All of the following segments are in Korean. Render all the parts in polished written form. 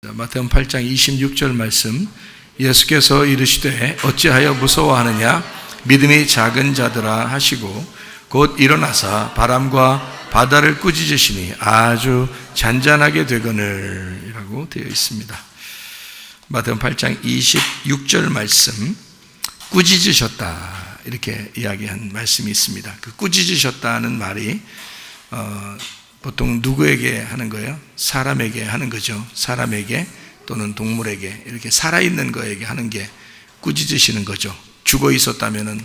마태복음 8장 26절 말씀, 예수께서 이르시되 어찌하여 무서워하느냐 믿음이 작은 자들아 하시고 곧 일어나사 바람과 바다를 꾸짖으시니 아주 잔잔하게 되거늘 이라고 되어 있습니다. 마태복음 8장 26절 말씀, 꾸짖으셨다 이렇게 이야기한 말씀이 있습니다. 그 꾸짖으셨다는 말이 보통 누구에게 하는 거예요? 사람에게 하는 거죠. 사람에게 또는 동물에게 이렇게 살아있는 거에게 하는 게 꾸짖으시는 거죠. 죽어 있었다면은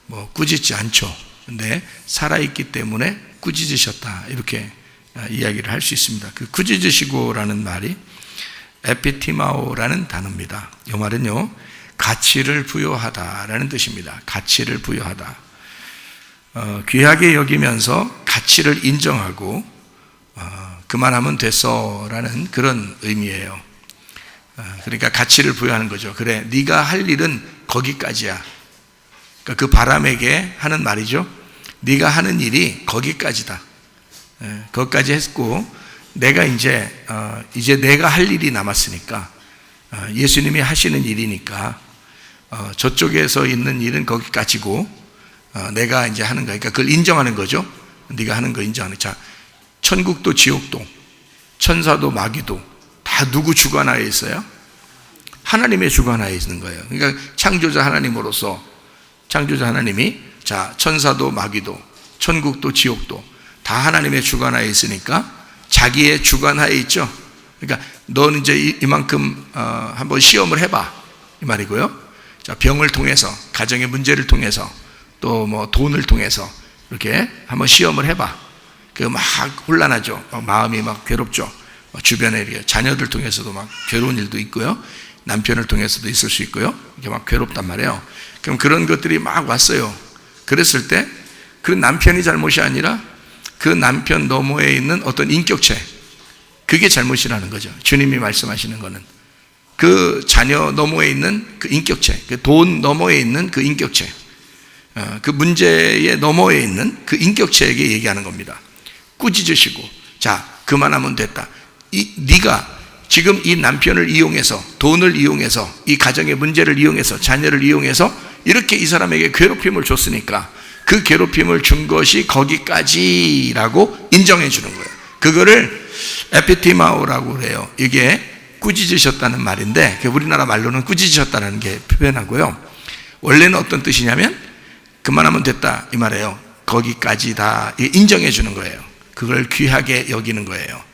뭐 꾸짖지 않죠. 근데 살아있기 때문에 꾸짖으셨다 이렇게 이야기를 할 수 있습니다. 그 꾸짖으시고라는 말이 에피티마오라는 단어입니다. 이 말은요, 가치를 부여하다라는 뜻입니다. 가치를 부여하다. 귀하게 여기면서 가치를 인정하고 그만하면 됐어라는 그런 의미예요. 그러니까 가치를 부여하는 거죠. 그래, 네가 할 일은 거기까지야. 그러니까 그 바람에게 하는 말이죠. 네가 하는 일이 거기까지다. 거기까지 했고 내가 이제 내가 할 일이 남았으니까 예수님이 하시는 일이니까 저쪽에서 있는 일은 거기까지고 내가 이제 하는 거니까 그걸 인정하는 거죠. 네가 하는 거 인정하는. 자, 천국도 지옥도 천사도 마귀도 다 누구 주관하에 있어요? 하나님의 주관하에 있는 거예요. 그러니까 창조자 하나님으로서 창조자 하나님이 자, 천사도 마귀도 천국도 지옥도 다 하나님의 주관하에 있으니까 자기의 주관하에 있죠. 그러니까 너는 이제 이만큼 한번 시험을 해봐 이 말이고요. 자, 병을 통해서 가정의 문제를 통해서 또 뭐 돈을 통해서 이렇게 한번 시험을 해봐. 그 막 혼란하죠. 마음이 막 괴롭죠. 주변에 자녀들 통해서도 막 괴로운 일도 있고요. 남편을 통해서도 있을 수 있고요. 이게 막 괴롭단 말이에요. 그럼 그런 것들이 막 왔어요. 그랬을 때 그 남편이 잘못이 아니라 그 남편 너머에 있는 어떤 인격체, 그게 잘못이라는 거죠. 주님이 말씀하시는 거는 그 자녀 너머에 있는 그 인격체, 그 돈 너머에 있는 그 인격체, 그 문제의 너머에 있는 그 인격체에게 얘기하는 겁니다. 꾸짖으시고 자, 그만하면 됐다. 네가 지금 이 남편을 이용해서 돈을 이용해서 이 가정의 문제를 이용해서 자녀를 이용해서 이렇게 이 사람에게 괴롭힘을 줬으니까 그 괴롭힘을 준 것이 거기까지라고 인정해 주는 거예요. 그거를 에피티마오라고 그래요. 이게 꾸짖으셨다는 말인데 우리나라 말로는 꾸짖으셨다는 게 표현하고요. 원래는 어떤 뜻이냐면 그만하면 됐다 이 말이에요. 거기까지다 인정해 주는 거예요. 그걸 귀하게 여기는 거예요.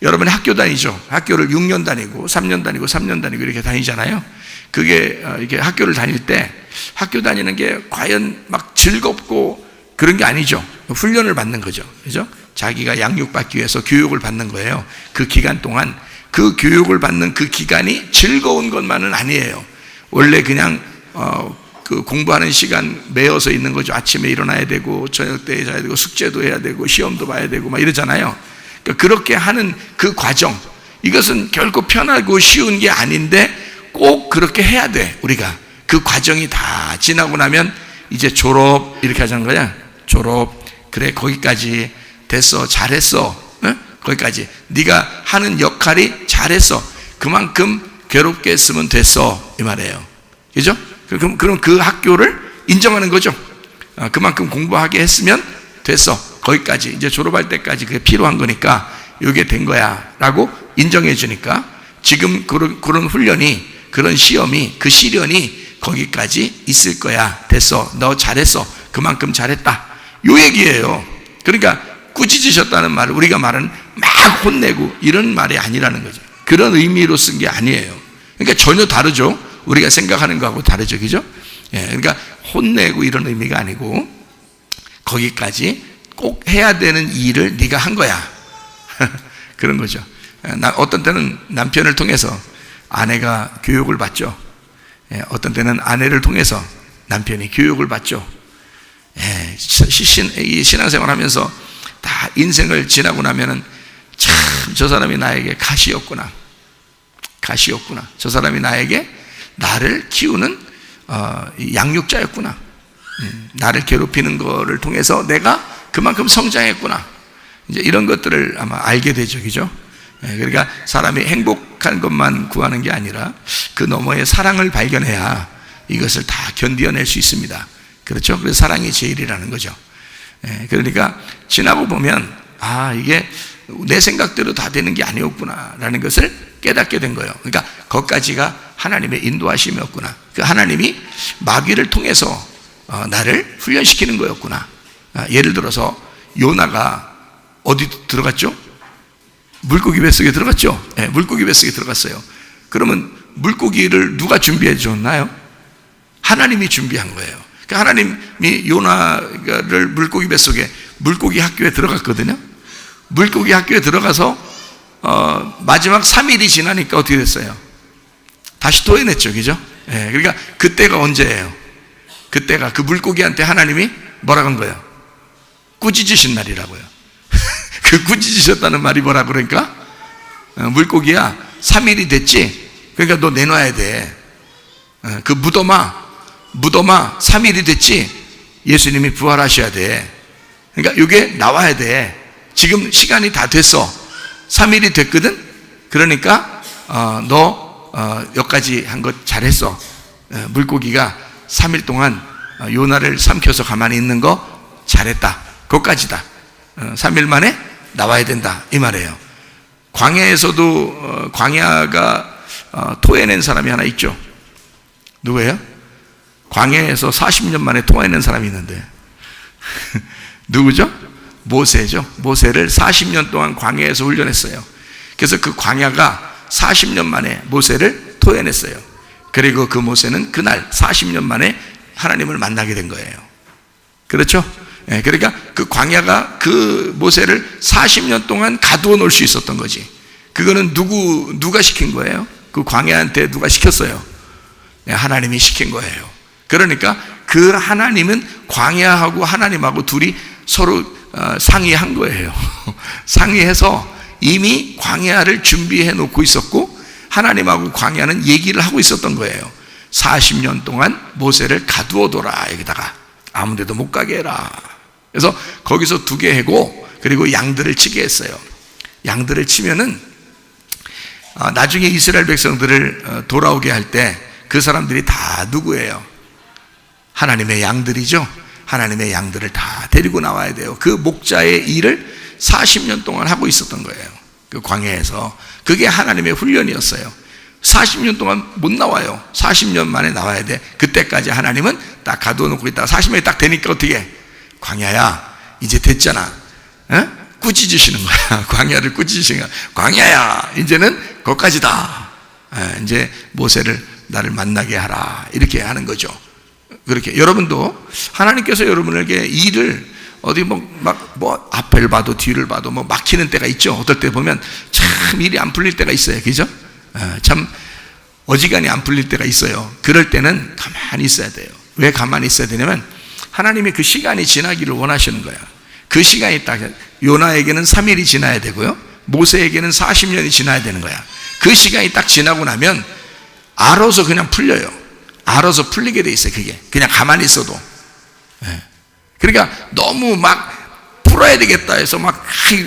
여러분이 학교 다니죠. 학교를 6년 다니고 3년 다니고 3년 다니고 이렇게 다니잖아요. 그게 이렇게 학교를 다닐 때 학교 다니는 게 과연 막 즐겁고 그런 게 아니죠. 훈련을 받는 거죠. 그죠? 자기가 양육받기 위해서 교육을 받는 거예요. 그 기간 동안 그 교육을 받는 그 기간이 즐거운 것만은 아니에요. 원래 그냥 그 공부하는 시간 매여서 있는 거죠. 아침에 일어나야 되고 저녁 때 자야 되고 숙제도 해야 되고 시험도 봐야 되고 막 이러잖아요. 그러니까 그렇게 하는 그 과정, 이것은 결코 편하고 쉬운 게 아닌데 꼭 그렇게 해야 돼. 우리가 그 과정이 다 지나고 나면 이제 졸업 이렇게 하자는 거야. 졸업. 그래, 거기까지 됐어. 잘했어. 응? 거기까지 네가 하는 역할이 잘했어. 그만큼 괴롭게 했으면 됐어 이 말이에요. 그죠? 그럼 그 학교를 인정하는 거죠. 그만큼 공부하게 했으면 됐어. 거기까지 이제 졸업할 때까지 그게 필요한 거니까 이게 된 거야 라고 인정해 주니까 지금 그런 훈련이, 그런 시험이, 그 시련이 거기까지 있을 거야. 됐어. 너 잘했어. 그만큼 잘했다. 요 얘기예요. 그러니까 꾸짖으셨다는 말을 우리가 말은 막 혼내고 이런 말이 아니라는 거죠. 그런 의미로 쓴 게 아니에요. 그러니까 전혀 다르죠. 우리가 생각하는 거하고 다르죠. 그죠? 예, 그러니까 혼내고 이런 의미가 아니고 거기까지 꼭 해야 되는 일을 네가 한 거야. 그런 거죠. 어떤 때는 남편을 통해서 아내가 교육을 받죠. 예, 어떤 때는 아내를 통해서 남편이 교육을 받죠. 예, 이 신앙생활 하면서 다 인생을 지나고 나면은 참 저 사람이 나에게 가시였구나. 가시였구나. 저 사람이 나를 키우는 양육자였구나. 나를 괴롭히는 거를 통해서 내가 그만큼 성장했구나. 이제 이런 것들을 아마 알게 되죠. 그죠? 그러니까 사람이 행복한 것만 구하는 게 아니라 그 너머의 사랑을 발견해야 이것을 다 견뎌낼 수 있습니다. 그렇죠? 그래서 사랑이 제일이라는 거죠. 그러니까 지나고 보면 이게 내 생각대로 다 되는 게 아니었구나 라는 것을 깨닫게 된 거예요. 그러니까 거기까지가 하나님의 인도하심이었구나. 그 하나님이 마귀를 통해서 나를 훈련시키는 거였구나. 예를 들어서 요나가 어디 들어갔죠? 물고기 뱃속에 들어갔죠? 물고기 뱃속에 들어갔어요. 그러면 물고기를 누가 준비해 줬나요? 하나님이 준비한 거예요. 그러니까 하나님이 요나를 물고기 뱃속에 물고기 학교에 들어갔거든요. 물고기 학교에 들어가서 마지막 3일이 지나니까 어떻게 됐어요? 다시 토해냈죠. 그죠? 그러니까 그때가 언제예요? 그때가 그 물고기한테 하나님이 뭐라고 한 거예요? 꾸짖으신 날이라고요. 그 꾸짖으셨다는 말이 뭐라 그러니까? 물고기야 3일이 됐지? 그러니까 너 내놔야 돼. 그 무덤아 3일이 됐지? 예수님이 부활하셔야 돼. 그러니까 이게 나와야 돼. 지금 시간이 다 됐어. 3일이 됐거든? 그러니까 너 여기까지 한 것 잘했어. 물고기가 3일 동안 요나를 삼켜서 가만히 있는 거 잘했다. 그것까지다. 3일 만에 나와야 된다 이 말이에요. 광야에서도 광야가 토해낸 사람이 하나 있죠. 누구예요? 광야에서 40년 만에 토해낸 사람이 있는데 누구죠? 모세죠. 모세를 40년 동안 광야에서 훈련했어요. 그래서 그 광야가 40년 만에 모세를 토해냈어요. 그리고 그 모세는 그날 40년 만에 하나님을 만나게 된 거예요. 그렇죠? 그러니까 그 광야가 그 모세를 40년 동안 가두어 놓을 수 있었던 거지. 그거는 누가 시킨 거예요? 그 광야한테 누가 시켰어요? 하나님이 시킨 거예요. 그러니까 그 하나님은 광야하고 하나님하고 둘이 서로 상의한 거예요. 상의해서 이미 광야를 준비해 놓고 있었고 하나님하고 광야는 얘기를 하고 있었던 거예요. 40년 동안 모세를 가두어 둬라. 여기다가 아무 데도 못 가게 해라. 그래서 거기서 두게 하고 그리고 양들을 치게 했어요. 양들을 치면은 나중에 이스라엘 백성들을 돌아오게 할 때 그 사람들이 다 누구예요? 하나님의 양들이죠. 하나님의 양들을 다 데리고 나와야 돼요. 그 목자의 일을 40년 동안 하고 있었던 거예요. 그 광야에서. 그게 하나님의 훈련이었어요. 40년 동안 못 나와요. 40년 만에 나와야 돼. 그때까지 하나님은 딱 가두어 놓고 있다가 40년이 딱 되니까 어떻게 해? 광야야 이제 됐잖아. 꾸짖으시는 거야. 광야를 꾸짖으시는 거야. 광야야 이제는 거기까지다. 이제 모세를 나를 만나게 하라. 이렇게 하는 거죠. 그렇게 여러분도 하나님께서 여러분에게 일을 어디 뭐 앞을 봐도 뒤를 봐도 뭐 막히는 때가 있죠. 어떨 때 보면 참 일이 안 풀릴 때가 있어요. 그죠? 참 어지간히 안 풀릴 때가 있어요. 그럴 때는 가만히 있어야 돼요. 왜 가만히 있어야 되냐면 하나님이 그 시간이 지나기를 원하시는 거야. 그 시간이 딱 요나에게는 3일이 지나야 되고요. 모세에게는 40년이 지나야 되는 거야. 그 시간이 딱 지나고 나면 알아서 그냥 풀려요. 알아서 풀리게 돼 있어요. 그게 그냥 가만히 있어도. 그러니까 너무 막 풀어야 되겠다 해서 막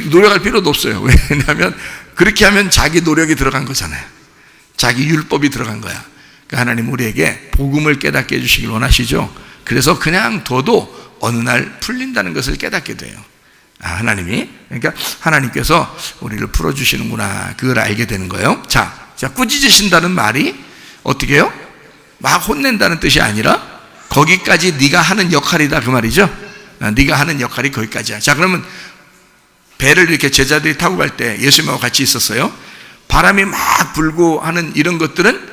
노력할 필요도 없어요. 왜냐하면 그렇게 하면 자기 노력이 들어간 거잖아요. 자기 율법이 들어간 거야. 그러니까 하나님 우리에게 복음을 깨닫게 해주시길 원하시죠. 그래서 그냥 둬도 어느 날 풀린다는 것을 깨닫게 돼요. 하나님이. 그러니까 하나님께서 우리를 풀어주시는구나. 그걸 알게 되는 거예요. 자, 꾸짖으신다는 말이 어떻게 해요? 막 혼낸다는 뜻이 아니라 거기까지 네가 하는 역할이다 그 말이죠. 네가 하는 역할이 거기까지야. 자, 그러면 배를 이렇게 제자들이 타고 갈 때 예수님하고 같이 있었어요. 바람이 막 불고 하는 이런 것들은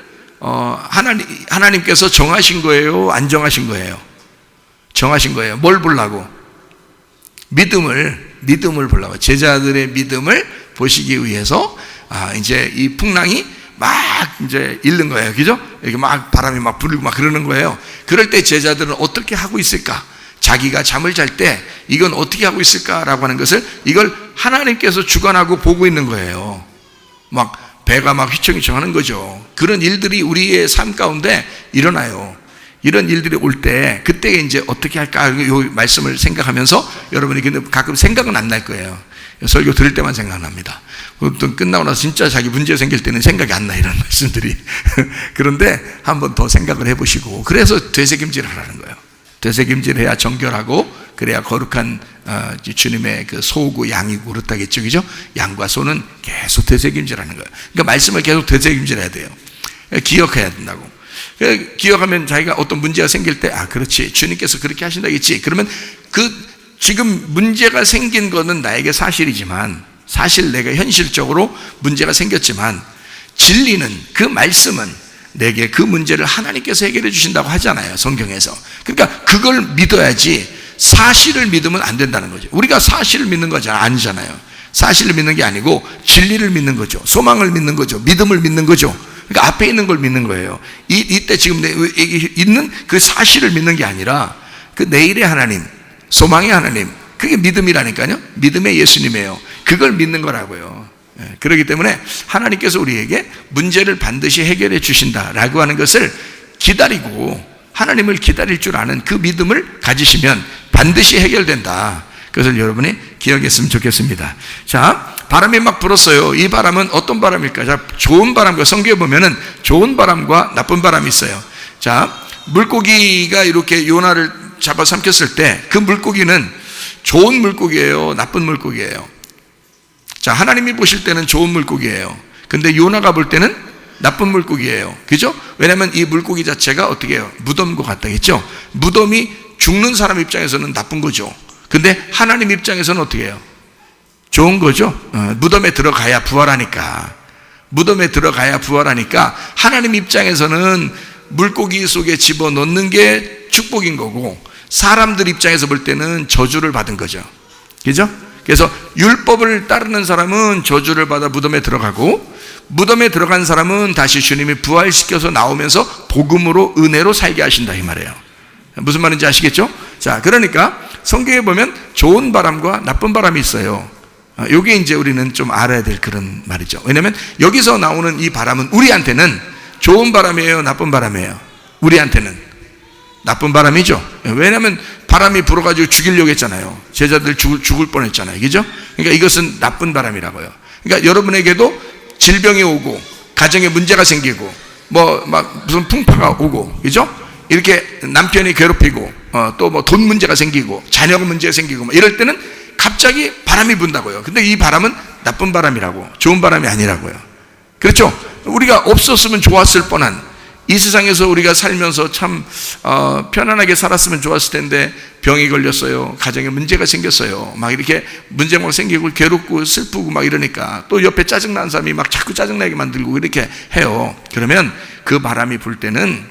하나님께서 정하신 거예요? 안 정하신 거예요? 정하신 거예요. 뭘 보려고? 믿음을 보려고. 제자들의 믿음을 보시기 위해서 이제 이 풍랑이 막 이제 잃는 거예요. 그죠? 이렇게 막 바람이 막 불고 막 그러는 거예요. 그럴 때 제자들은 어떻게 하고 있을까? 자기가 잠을 잘 때 이건 어떻게 하고 있을까라고 하는 것을 이걸 하나님께서 주관하고 보고 있는 거예요. 막 배가 막 휘청휘청 하는 거죠. 그런 일들이 우리의 삶 가운데 일어나요. 이런 일들이 올 때 그때 이제 어떻게 할까? 이 말씀을 생각하면서 여러분이 근데 가끔 생각은 안 날 거예요. 설교 들을 때만 생각납니다. 또 끝나고 나서 진짜 자기 문제 생길 때는 생각이 안 나, 이런 말씀들이. 그런데 한 번 더 생각을 해보시고, 그래서 되새김질을 하라는 거예요. 되새김질해야 정결하고, 그래야 거룩한 주님의 그 소고 양이고 그렇다겠죠, 그죠? 양과 소는 계속 되새김질하는 거예요. 그러니까 말씀을 계속 되새김질해야 돼요. 기억해야 된다고. 기억하면 자기가 어떤 문제가 생길 때, 그렇지, 주님께서 그렇게 하신다겠지. 그러면 지금 문제가 생긴 거는 나에게 사실이지만, 사실 내가 현실적으로 문제가 생겼지만, 진리는, 그 말씀은 내게 그 문제를 하나님께서 해결해 주신다고 하잖아요, 성경에서. 그러니까 그걸 믿어야지 사실을 믿으면 안 된다는 거죠. 우리가 사실을 믿는 거 아니잖아요. 사실을 믿는 게 아니고 진리를 믿는 거죠. 소망을 믿는 거죠. 믿음을 믿는 거죠. 그러니까 앞에 있는 걸 믿는 거예요. 이때 지금 있는 그 사실을 믿는 게 아니라 그 내일의 하나님, 소망의 하나님, 그게 믿음이라니까요. 믿음의 예수님이에요. 그걸 믿는 거라고요. 그렇기 때문에 하나님께서 우리에게 문제를 반드시 해결해 주신다라고 하는 것을 기다리고, 하나님을 기다릴 줄 아는 그 믿음을 가지시면 반드시 해결된다. 그것을 여러분이 기억했으면 좋겠습니다. 자, 바람이 막 불었어요. 이 바람은 어떤 바람일까? 자, 좋은 바람과, 성경에 보면은 좋은 바람과 나쁜 바람이 있어요. 자, 물고기가 이렇게 요나를 잡아 삼켰을 때 그 물고기는 좋은 물고기예요, 나쁜 물고기예요? 자, 하나님이 보실 때는 좋은 물고기예요. 근데 요나가 볼 때는 나쁜 물고기예요. 그죠? 왜냐하면 이 물고기 자체가 어떻게 해요? 무덤과 같다겠죠? 무덤이 죽는 사람 입장에서는 나쁜 거죠. 근데 하나님 입장에서는 어떻게 해요? 좋은 거죠. 무덤에 들어가야 부활하니까. 무덤에 들어가야 부활하니까 하나님 입장에서는 물고기 속에 집어넣는 게 축복인 거고, 사람들 입장에서 볼 때는 저주를 받은 거죠. 그죠? 그래서 율법을 따르는 사람은 저주를 받아 무덤에 들어가고, 무덤에 들어간 사람은 다시 주님이 부활시켜서 나오면서 복음으로, 은혜로 살게 하신다, 이 말이에요. 무슨 말인지 아시겠죠? 자, 그러니까 성경에 보면 좋은 바람과 나쁜 바람이 있어요. 이게 이제 우리는 좀 알아야 될 그런 말이죠. 왜냐하면 여기서 나오는 이 바람은 우리한테는 좋은 바람이에요, 나쁜 바람이에요? 우리한테는 나쁜 바람이죠. 왜냐하면 바람이 불어가지고 죽이려고 했잖아요. 제자들 죽을 뻔했잖아요. 그죠? 그러니까 이것은 나쁜 바람이라고요. 그러니까 여러분에게도 질병이 오고, 가정에 문제가 생기고, 무슨 풍파가 오고, 그죠? 이렇게 남편이 괴롭히고, 또 돈 문제가 생기고, 자녀 문제가 생기고, 이럴 때는 갑자기 바람이 분다고요. 근데 이 바람은 나쁜 바람이라고, 좋은 바람이 아니라고요. 그렇죠? 우리가 없었으면 좋았을 뻔한, 이 세상에서 우리가 살면서 참 편안하게 살았으면 좋았을 텐데 병이 걸렸어요, 가정에 문제가 생겼어요, 막 이렇게 문제가 생기고 괴롭고 슬프고 막 이러니까 또 옆에 짜증나는 사람이 막 자꾸 짜증나게 만들고 이렇게 해요. 그러면 그 바람이 불 때는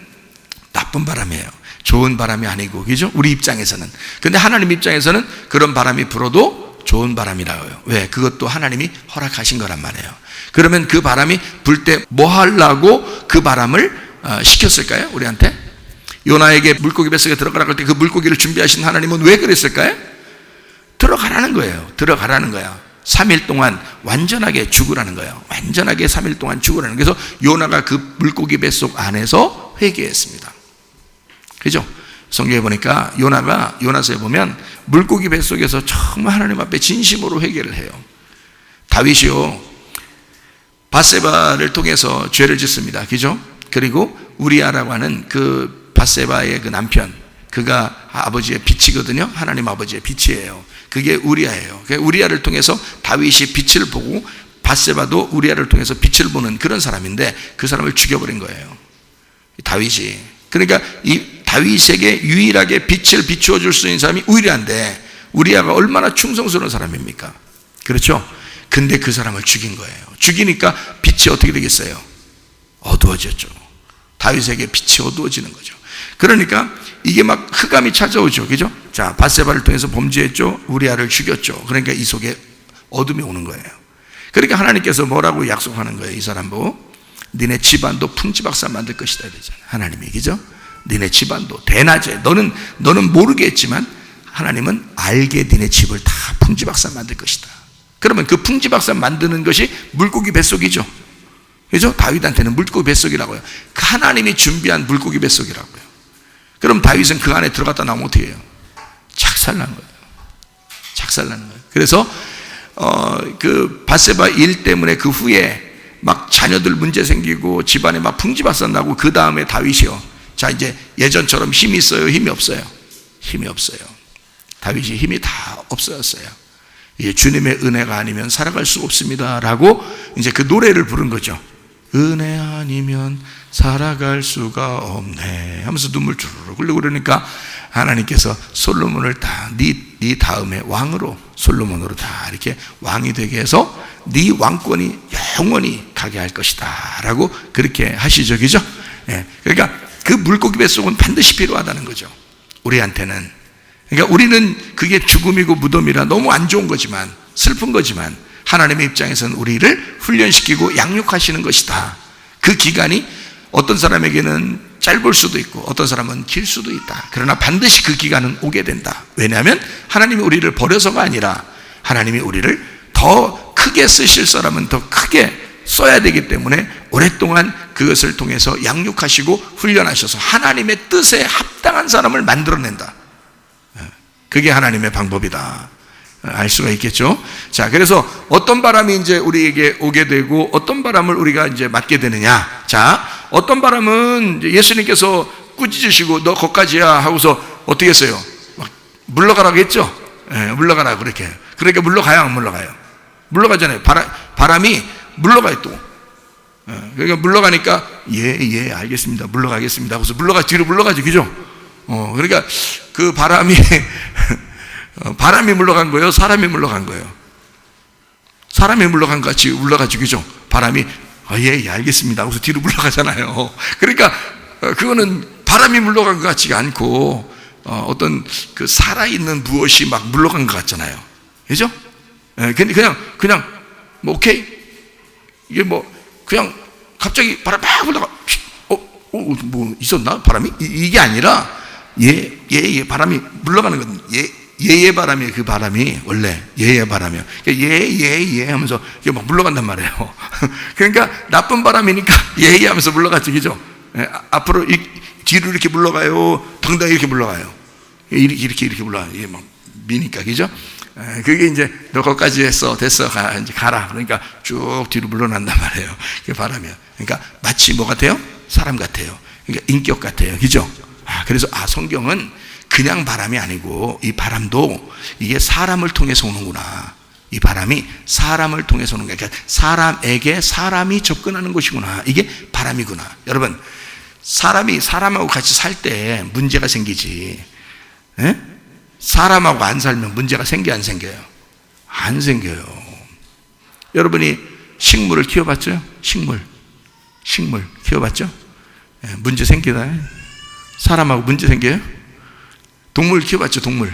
나쁜 바람이에요. 좋은 바람이 아니고, 그죠? 우리 입장에서는. 근데 하나님 입장에서는 그런 바람이 불어도 좋은 바람이라고요. 왜? 그것도 하나님이 허락하신 거란 말이에요. 그러면 그 바람이 불 때 뭐 하려고 그 바람을 시켰을까요? 우리한테? 요나에게 물고기 뱃속에 들어가라고 할 때 그 물고기를 준비하신 하나님은 왜 그랬을까요? 들어가라는 거예요. 들어가라는 거야. 3일 동안 완전하게 죽으라는 거예요. 완전하게 3일 동안 죽으라는 거예요. 그래서 요나가 그 물고기 뱃속 안에서 회개했습니다. 그죠? 성경에 보니까 요나가, 요나서에 보면 물고기 뱃속에서 정말 하나님 앞에 진심으로 회개를 해요. 다윗이요, 밧세바를 통해서 죄를 짓습니다. 그죠? 그리고 우리아라고 하는 그 밧세바의 그 남편, 그가 아버지의 빛이거든요. 하나님 아버지의 빛이에요. 그게 우리아예요. 우리아를 통해서 다윗이 빛을 보고, 밧세바도 우리아를 통해서 빛을 보는 그런 사람인데 그 사람을 죽여버린 거예요, 다윗이. 그러니까 이 다윗에게 유일하게 빛을 비추어 줄 수 있는 사람이 우리아인데, 우리아가 얼마나 충성스러운 사람입니까? 그렇죠? 근데 그 사람을 죽인 거예요. 죽이니까 빛이 어떻게 되겠어요? 어두워졌죠. 다윗에게 빛이 어두워지는 거죠. 그러니까 이게 막 흑암이 찾아오죠. 그죠? 자, 밧세바를 통해서 범죄했죠. 우리아를 죽였죠. 그러니까 이 속에 어둠이 오는 거예요. 그러니까 하나님께서 뭐라고 약속하는 거예요? 이 사람 보고 니네 집안도 풍지박산 만들 것이다 이러잖아요. 하나님이. 그죠? 니네 집안도 대낮에 너는 모르게 했지만 하나님은 알게 니네 집을 다 풍지박산 만들 것이다. 그러면 그 풍지박산 만드는 것이 물고기 뱃속이죠. 그죠? 다윗한테는 물고기 뱃속이라고요. 하나님이 준비한 물고기 뱃속이라고요. 그럼 다윗은 그 안에 들어갔다 나오면 어떻게 해요? 착살난 거예요. 착살나는 거예요. 그래서 그 밧세바 일 때문에 그 후에 막 자녀들 문제 생기고 집안에 막 풍지박산 나고 그 다음에 다윗이요. 자, 이제 예전처럼 힘이 있어요? 힘이 없어요? 힘이 없어요. 다윗이 힘이 다 없어졌어요. 예, 주님의 은혜가 아니면 살아갈 수 없습니다 라고 이제 그 노래를 부른 거죠. 은혜 아니면 살아갈 수가 없네 하면서 눈물 주르륵 흘리고 그러니까 하나님께서 솔로몬을 다 네 다음에 왕으로 솔로몬으로 다 이렇게 왕이 되게 해서 네 왕권이 영원히 가게 할 것이다 라고 그렇게 하시죠. 그죠? 예, 그러니까 그 물고기 뱃속은 반드시 필요하다는 거죠. 우리한테는. 그러니까 우리는 그게 죽음이고 무덤이라 너무 안 좋은 거지만, 슬픈 거지만 하나님의 입장에서는 우리를 훈련시키고 양육하시는 것이다. 그 기간이 어떤 사람에게는 짧을 수도 있고 어떤 사람은 길 수도 있다. 그러나 반드시 그 기간은 오게 된다. 왜냐하면 하나님이 우리를 버려서가 아니라 하나님이 우리를 더 크게 쓰실 사람은 더 크게 써야 되기 때문에 오랫동안 그것을 통해서 양육하시고 훈련하셔서 하나님의 뜻에 합당한 사람을 만들어낸다. 그게 하나님의 방법이다. 알 수가 있겠죠. 자, 그래서 어떤 바람이 이제 우리에게 오게 되고 어떤 바람을 우리가 이제 맞게 되느냐. 자, 어떤 바람은 예수님께서 꾸짖으시고 너 거기까지야 하고서 어떻게 했어요? 막 물러가라고 했죠. 예, 물러가라 그렇게. 그러니까 물러가요, 안 물러가요? 물러가잖아요. 바람이 물러가요 또. 예, 그러니까 물러가니까 예, 알겠습니다. 물러가겠습니다 하고서 뒤로 물러가죠, 그죠? 그러니까 그 바람이 바람이 물러간 거예요? 사람이 물러간 거예요? 사람이 물러간 것 같이 물러가죠, 그죠? 바람이 예, 알겠습니다 하고서 뒤로 물러가잖아요. 그러니까 그거는 바람이 물러간 것 같지가 않고 어떤 그 살아있는 무엇이 막 물러간 것 같잖아요, 그죠? 그냥 뭐 오케이 이게 뭐 그냥 갑자기 바람 막 불다가 뭐 있었나 바람이? 이게 아니라 예 바람이 물러가는 건 예의 바람이 그 바람이 원래 예의 바람이요. 예 하면서 이게 막 물러간단 말이에요. 그러니까 나쁜 바람이니까 예 하면서 물러갔죠, 그죠? 앞으로 뒤로 이렇게 물러가요, 당당히 이렇게 물러가요. 이렇게 물러가요. 이게 막 미니까, 그죠? 그게 이제 너 거기까지 했어, 됐어, 이제 가라. 그러니까 쭉 뒤로 물러난단 말이에요. 그게 바람이야. 그러니까 마치 뭐 같아요? 사람 같아요. 그러니까 인격 같아요, 그죠? 그래서 성경은 그냥 바람이 아니고 이 바람도 이게 사람을 통해서 오는구나. 이 바람이 사람을 통해서 오는 거야. 그러니까 사람에게 사람이 접근하는 것이구나. 이게 바람이구나. 여러분, 사람이 사람하고 같이 살 때 문제가 생기지. 에? 사람하고 안 살면 문제가 생겨, 안 생겨요? 안 생겨요. 여러분이 식물을 키워봤죠? 식물 키워봤죠? 문제 생기다. 사람하고 문제 생겨요? 동물 키워봤죠? 동물.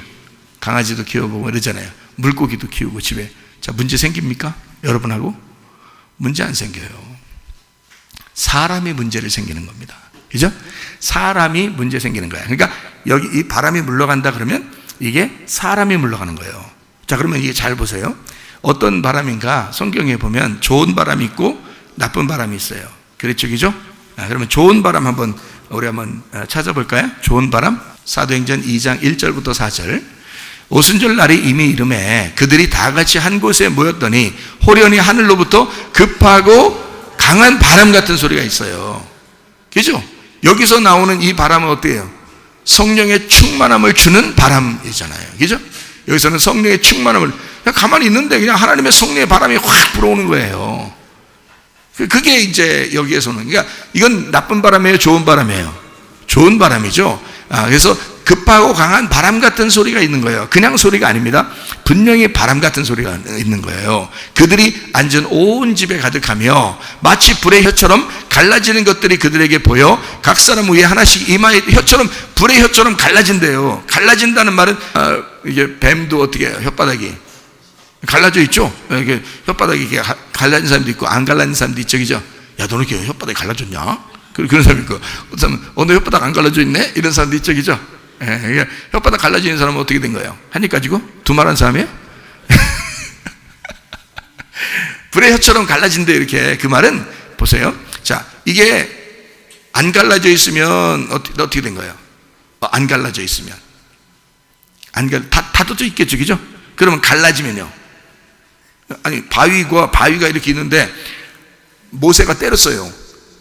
강아지도 키워보고 이러잖아요. 물고기도 키우고 집에. 자, 문제 생깁니까? 여러분하고? 문제 안 생겨요. 사람이 문제를 생기는 겁니다. 그죠? 사람이 문제 생기는 거야. 그러니까 여기 이 바람이 물러간다 그러면 이게 사람이 물러가는 거예요. 자, 그러면 이게 잘 보세요. 어떤 바람인가 성경에 보면 좋은 바람이 있고 나쁜 바람이 있어요. 그렇죠, 그죠? 그러면 좋은 바람 우리 한번 찾아볼까요? 좋은 바람. 사도행전 2장 1절부터 4절. 오순절 날이 이미 이름에 그들이 다 같이 한 곳에 모였더니 호련히 하늘로부터 급하고 강한 바람 같은 소리가 있어요. 그죠? 여기서 나오는 이 바람은 어때요? 성령의 충만함을 주는 바람이잖아요. 그죠? 여기서는 성령의 충만함을 그냥 가만히 있는데 그냥 하나님의 성령의 바람이 확 불어오는 거예요. 그게 이제 여기에서는, 그러니까 이건 나쁜 바람이에요, 좋은 바람이에요? 좋은 바람이죠. 그래서 급하고 강한 바람 같은 소리가 있는 거예요. 그냥 소리가 아닙니다. 분명히 바람 같은 소리가 있는 거예요. 그들이 앉은 온 집에 가득하며 마치 불의 혀처럼 갈라지는 것들이 그들에게 보여 각 사람 위에 하나씩 이마에 혀처럼, 불의 혀처럼 갈라진대요. 갈라진다는 말은 이게 뱀도 어떻게 해요? 혓바닥이 갈라져 있죠. 이게 혓바닥이 이렇게 갈라진 사람도 있고 안 갈라진 사람도 있죠, 그죠? 야, 너는 이렇게 혓바닥이 갈라졌냐? 그런 사람이 있고, 어떤 사람은 너 혓바닥 안 갈라져 있네? 이런 사람도 있죠, 그죠? 예, 혓바닥 갈라지는 사람은 어떻게 된 거예요? 한 입 가지고 두말한 사람이에요? 불의 혀처럼 갈라진대, 이렇게. 그 말은 보세요. 자, 이게 안 갈라져 있으면 어떻게 된 거예요? 안 갈라져 있으면 닫혀져 있겠죠, 그죠? 그러면 갈라지면요, 아니, 바위가 이렇게 있는데 모세가 때렸어요.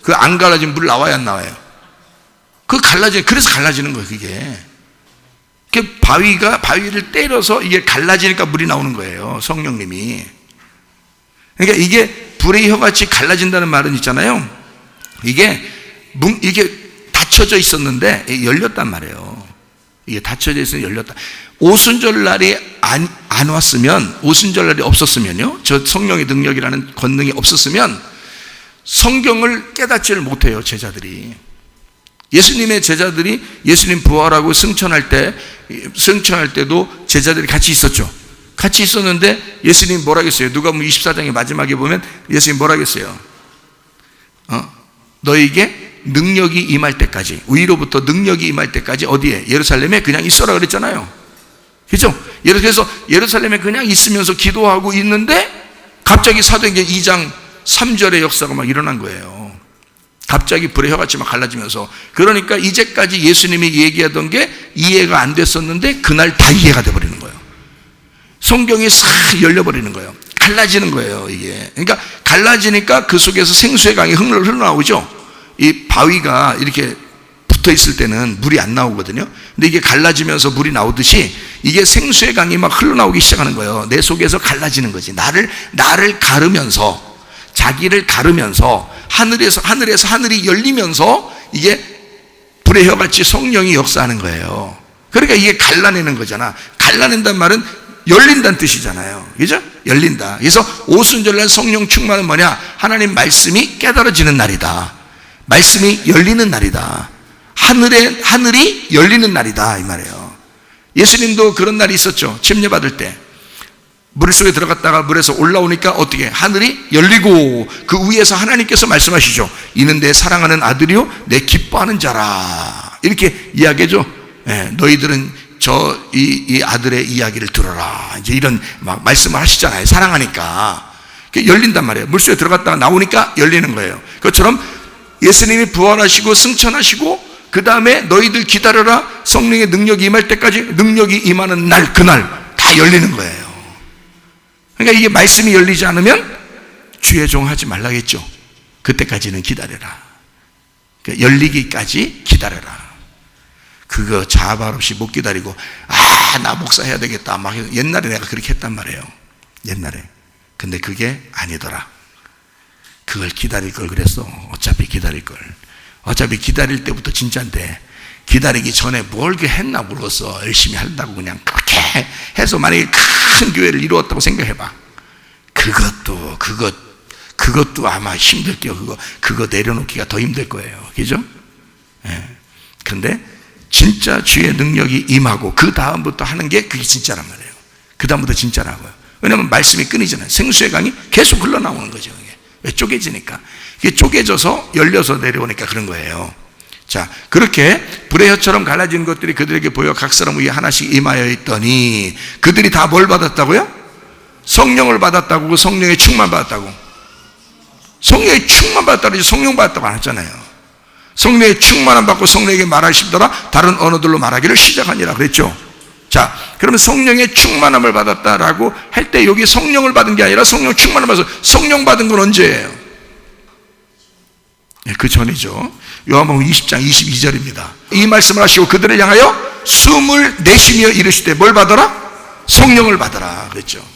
그 안 갈라지면 물 나와야 안 나와요? 그래서 갈라지는 거예요, 그게. 바위를 때려서 이게 갈라지니까 물이 나오는 거예요, 성령님이. 그러니까 이게 불의 혀같이 갈라진다는 말은 있잖아요. 이게 닫혀져 있었는데 열렸단 말이에요. 이게 닫혀져 있으면 열렸다. 오순절날이 안 왔으면, 오순절날이 없었으면요, 저 성령의 능력이라는 권능이 없었으면 성경을 깨닫지를 못해요, 제자들이. 예수님의 제자들이 예수님 부활하고 승천할 때도 제자들이 같이 있었죠. 같이 있었는데 예수님 뭐라 했어요? 누가복음 24장의 마지막에 보면 예수님 뭐라 했어요? 너에게 능력이 임할 때까지, 위로부터 능력이 임할 때까지 어디에? 예루살렘에 그냥 있어라 그랬잖아요. 그렇죠? 그래서 예루살렘에 그냥 있으면서 기도하고 있는데 갑자기 사도행전 2장 3절의 역사가 막 일어난 거예요. 갑자기 불의 혀같이 막 갈라지면서. 그러니까 이제까지 예수님이 얘기하던 게 이해가 안 됐었는데 그날 다 이해가 돼버리는 거예요. 성경이 싹 열려버리는 거예요. 갈라지는 거예요, 이게. 그러니까 갈라지니까 그 속에서 생수의 강이 흘러나오죠. 이 바위가 이렇게 붙어 있을 때는 물이 안 나오거든요. 근데 이게 갈라지면서 물이 나오듯이 이게 생수의 강이 막 흘러나오기 시작하는 거예요. 내 속에서 갈라지는 거지. 나를 가르면서, 자기를 가르면서 하늘에서 하늘이 열리면서 이게 불의 혀같이 성령이 역사하는 거예요. 그러니까 이게 갈라내는 거잖아. 갈라낸다는 말은 열린다는 뜻이잖아요. 그죠? 열린다. 그래서 오순절날 성령 충만은 뭐냐? 하나님 말씀이 깨달아지는 날이다. 말씀이 열리는 날이다. 하늘이 열리는 날이다, 이 말이에요. 예수님도 그런 날이 있었죠. 침례받을 때 물속에 들어갔다가 물에서 올라오니까 어떻게? 하늘이 열리고 그 위에서 하나님께서 말씀하시죠. 이는 내 사랑하는 아들이요 내 기뻐하는 자라, 이렇게 이야기하죠. 너희들은 이 아들의 이야기를 들어라, 이제 이런 막 말씀을 하시잖아요. 사랑하니까. 열린단 말이에요. 물속에 들어갔다가 나오니까 열리는 거예요. 그것처럼 예수님이 부활하시고 승천하시고 그 다음에 너희들 기다려라, 성령의 능력이 임할 때까지, 능력이 임하는 날, 그날 다 열리는 거예요. 그러니까 이게 말씀이 열리지 않으면 주의 종 하지 말라겠죠. 그때까지는 기다려라. 그러니까 열리기까지 기다려라. 그거 자발 없이 못 기다리고 나 목사 해야 되겠다 막 옛날에 내가 그렇게 했단 말이에요. 옛날에. 근데 그게 아니더라. 그걸 기다릴 걸 그랬어. 어차피 기다릴 걸. 어차피 기다릴 때부터 진짜인데 기다리기 전에 뭘 했나 모르겠어. 열심히 한다고 그냥 그렇게 해서 만약에 큰 교회를 이루었다고 생각해봐. 그것도 아마 힘들게요. 그거 내려놓기가 더 힘들 거예요. 그죠? 그런데 진짜 주의 능력이 임하고 그 다음부터 하는 게 그게 진짜란 말이에요. 그 다음부터 진짜라고요. 왜냐하면 말씀이 끊이잖아요. 생수의 강이 계속 흘러나오는 거죠. 그게. 왜? 쪼개지니까. 이게 쪼개져서 열려서 내려오니까 그런 거예요. 자, 그렇게 불의 혀처럼 갈라진 것들이 그들에게 보여 각 사람 위에 하나씩 임하여 있더니 그들이 다 뭘 받았다고요? 성령을 받았다고. 그 성령의 충만 받았다고. 성령의 충만 받았다고 하지 성령 받았다고 안 했잖아요. 성령의 충만함 받고 성령에게 말하시더라 다른 언어들로 말하기를 시작하니라 그랬죠. 자, 그러면 성령의 충만함을 받았다라고 할 때 여기 성령을 받은 게 아니라 성령 충만함을 받아서, 성령 받은 건 언제예요? 그 전이죠. 요한복음 20장 22절입니다. 이 말씀을 하시고 그들을 향하여 숨을 내쉬며 이르시되 뭘 받아라? 성령을 받아라 그랬죠.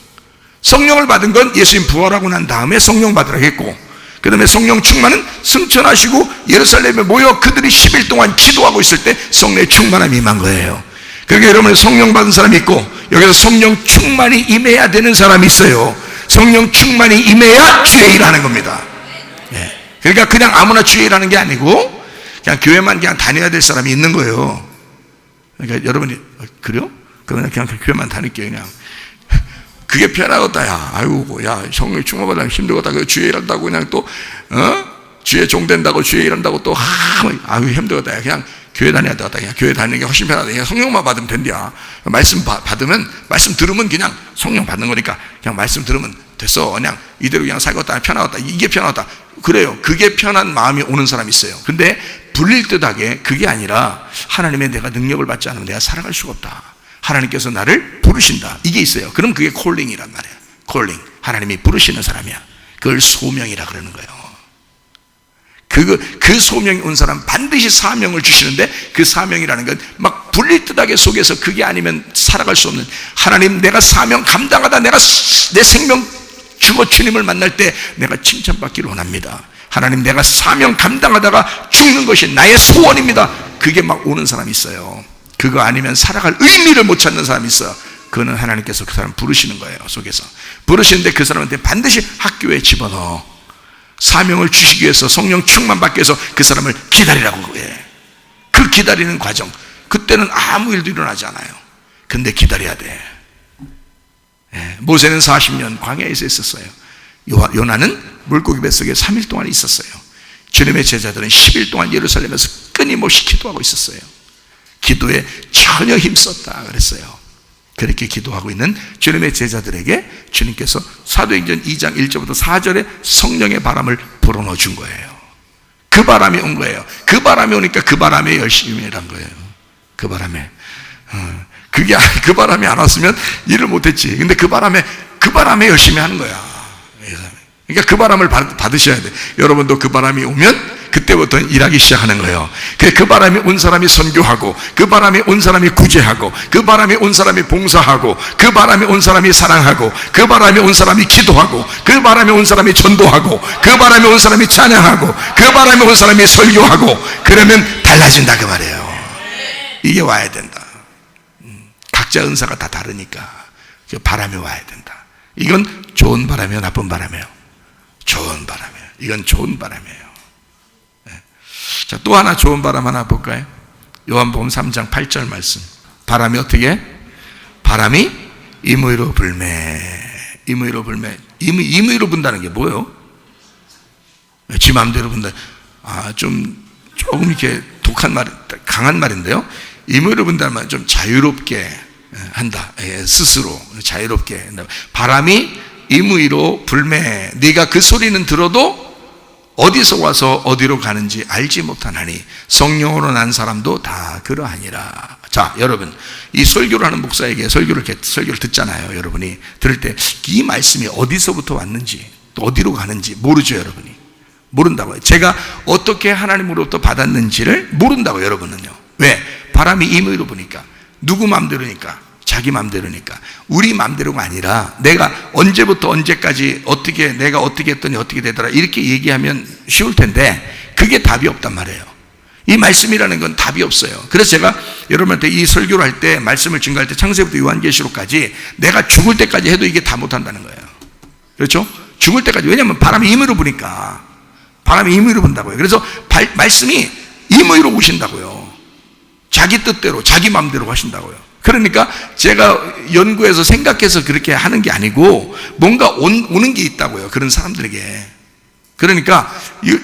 성령을 받은 건 예수님 부활하고 난 다음에 성령 받으라 했고, 그 다음에 성령 충만은 승천하시고 예루살렘에 모여 그들이 10일 동안 기도하고 있을 때 성령의 충만함이 임한 거예요. 그러니까 여러분 성령 받은 사람이 있고 여기서 성령 충만이 임해야 되는 사람이 있어요. 성령 충만이 임해야 주의 일하는 겁니다. 그러니까 그냥 아무나 주의 일하는 게 아니고 그냥 교회만 그냥 다녀야 될 사람이 있는 거예요. 그러니까 여러분이 그래요? 그러면 그냥 교회만 다닐게요. 그냥 그게 편하겠다. 야, 아이고, 야, 성령 충만받으면 힘들겠다. 그 주의 일한다고 그냥 또 주의 종 된다고 주의 일한다고 또 아유 힘들겠다. 그냥 교회 다녀야 되겠다. 그냥 교회 다니는 게 훨씬 편하다. 그냥 성령만 받으면 된대야. 말씀 받으면, 말씀 들으면 그냥 성령 받는 거니까 그냥 말씀 들으면 됐어. 그냥 이대로 그냥 살겠다. 편하겠다. 이게 편하다. 그래요. 그게 편한 마음이 오는 사람이 있어요. 근데 불릴듯하게 그게 아니라 하나님의 내가 능력을 받지 않으면 내가 살아갈 수가 없다. 하나님께서 나를 부르신다. 이게 있어요. 그럼 그게 콜링이란 말이에요. 콜링. 하나님이 부르시는 사람이야. 그걸 소명이라 그러는 거예요. 그 소명이 온 사람 반드시 사명을 주시는데, 그 사명이라는 건 막 불릴듯하게 속에서 그게 아니면 살아갈 수 없는, 하나님 내가 사명 감당하다 내가 내 생명 주고 주님을 만날 때 내가 칭찬받기를 원합니다. 하나님 내가 사명 감당하다가 죽는 것이 나의 소원입니다. 그게 막 오는 사람이 있어요. 그거 아니면 살아갈 의미를 못 찾는 사람이 있어요. 그거는 하나님께서 그 사람 부르시는 거예요. 속에서 부르시는데 그 사람한테 반드시 학교에 집어넣어 사명을 주시기 위해서, 성령 충만 받기 위해서 그 사람을 기다리라고 해. 그 기다리는 과정, 그때는 아무 일도 일어나지 않아요. 근데 기다려야 돼. 모세는 40년 광야에서 있었어요. 요나는 물고기 뱃속에 3일 동안 있었어요. 주님의 제자들은 10일 동안 예루살렘에서 끊임없이 기도하고 있었어요. 기도에 전혀 힘썼다 그랬어요. 그렇게 기도하고 있는 주님의 제자들에게 주님께서 사도행전 2장 1절부터 4절에 성령의 바람을 불어넣어 준 거예요. 그 바람이 온 거예요. 그 바람이 오니까 그 바람에 열심히 일한 거예요. 그 바람에. 그 바람이 안 왔으면 일을 못했지. 근데 그 바람에 열심히 하는 거야. 그러니까 그 바람을 받으셔야 돼. 여러분도 그 바람이 오면 그때부터 일하기 시작하는 거예요. 그 바람이 온 사람이 선교하고, 그 바람이 온 사람이 구제하고, 그 바람이 온 사람이 봉사하고, 그 바람이 온 사람이 사랑하고, 그 바람이 온 사람이 기도하고, 그 바람이 온 사람이 전도하고, 그 바람이 온 사람이 찬양하고, 그 바람이 온 사람이 설교하고, 그러면 달라진다 그 말이에요. 이게 와야 된다. 각자 은사가 다 다르니까 그 바람이 와야 된다. 이건 좋은 바람이에요, 나쁜 바람이에요? 좋은 바람이에요. 이건 좋은 바람이에요. 자, 또 하나 좋은 바람 하나 볼까요? 요한복음 3장 8절 말씀. 바람이 어떻게? 바람이 임의로 불매. 임의로 불매. 임의로 분다는 게 뭐예요? 지 마음대로 분다. 조금 이렇게 독한 말, 강한 말인데요. 임의로 분다는 말은 좀 자유롭게 한다. 스스로 자유롭게 한다. 바람이 임의로 불매. 네가 그 소리는 들어도 어디서 와서 어디로 가는지 알지 못하나니 성령으로 난 사람도 다 그러하니라. 자, 여러분, 이 설교를 하는 목사에게 설교를 듣잖아요. 여러분이 들을 때 이 말씀이 어디서부터 왔는지 또 어디로 가는지 모르죠. 여러분이 모른다고요. 제가 어떻게 하나님으로부터 받았는지를 모른다고요. 여러분은요. 왜? 바람이 임의로 부니까. 누구 마음대로니까? 자기 마음대로니까. 우리 마음대로가 아니라 내가 언제부터 언제까지 내가 어떻게 했더니 어떻게 되더라 이렇게 얘기하면 쉬울 텐데 그게 답이 없단 말이에요. 이 말씀이라는 건 답이 없어요. 그래서 제가 여러분한테 이 설교를 할 때, 말씀을 증거할 때 창세부터 요한계시록까지 내가 죽을 때까지 해도 이게 다 못한다는 거예요. 그렇죠? 죽을 때까지. 왜냐하면 바람이 임의로 부니까. 바람이 임의로 분다고요. 그래서 말씀이 임의로 오신다고요. 자기 뜻대로 자기 마음대로 하신다고요. 그러니까 제가 연구해서 생각해서 그렇게 하는 게 아니고 뭔가 오는 게 있다고요. 그런 사람들에게. 그러니까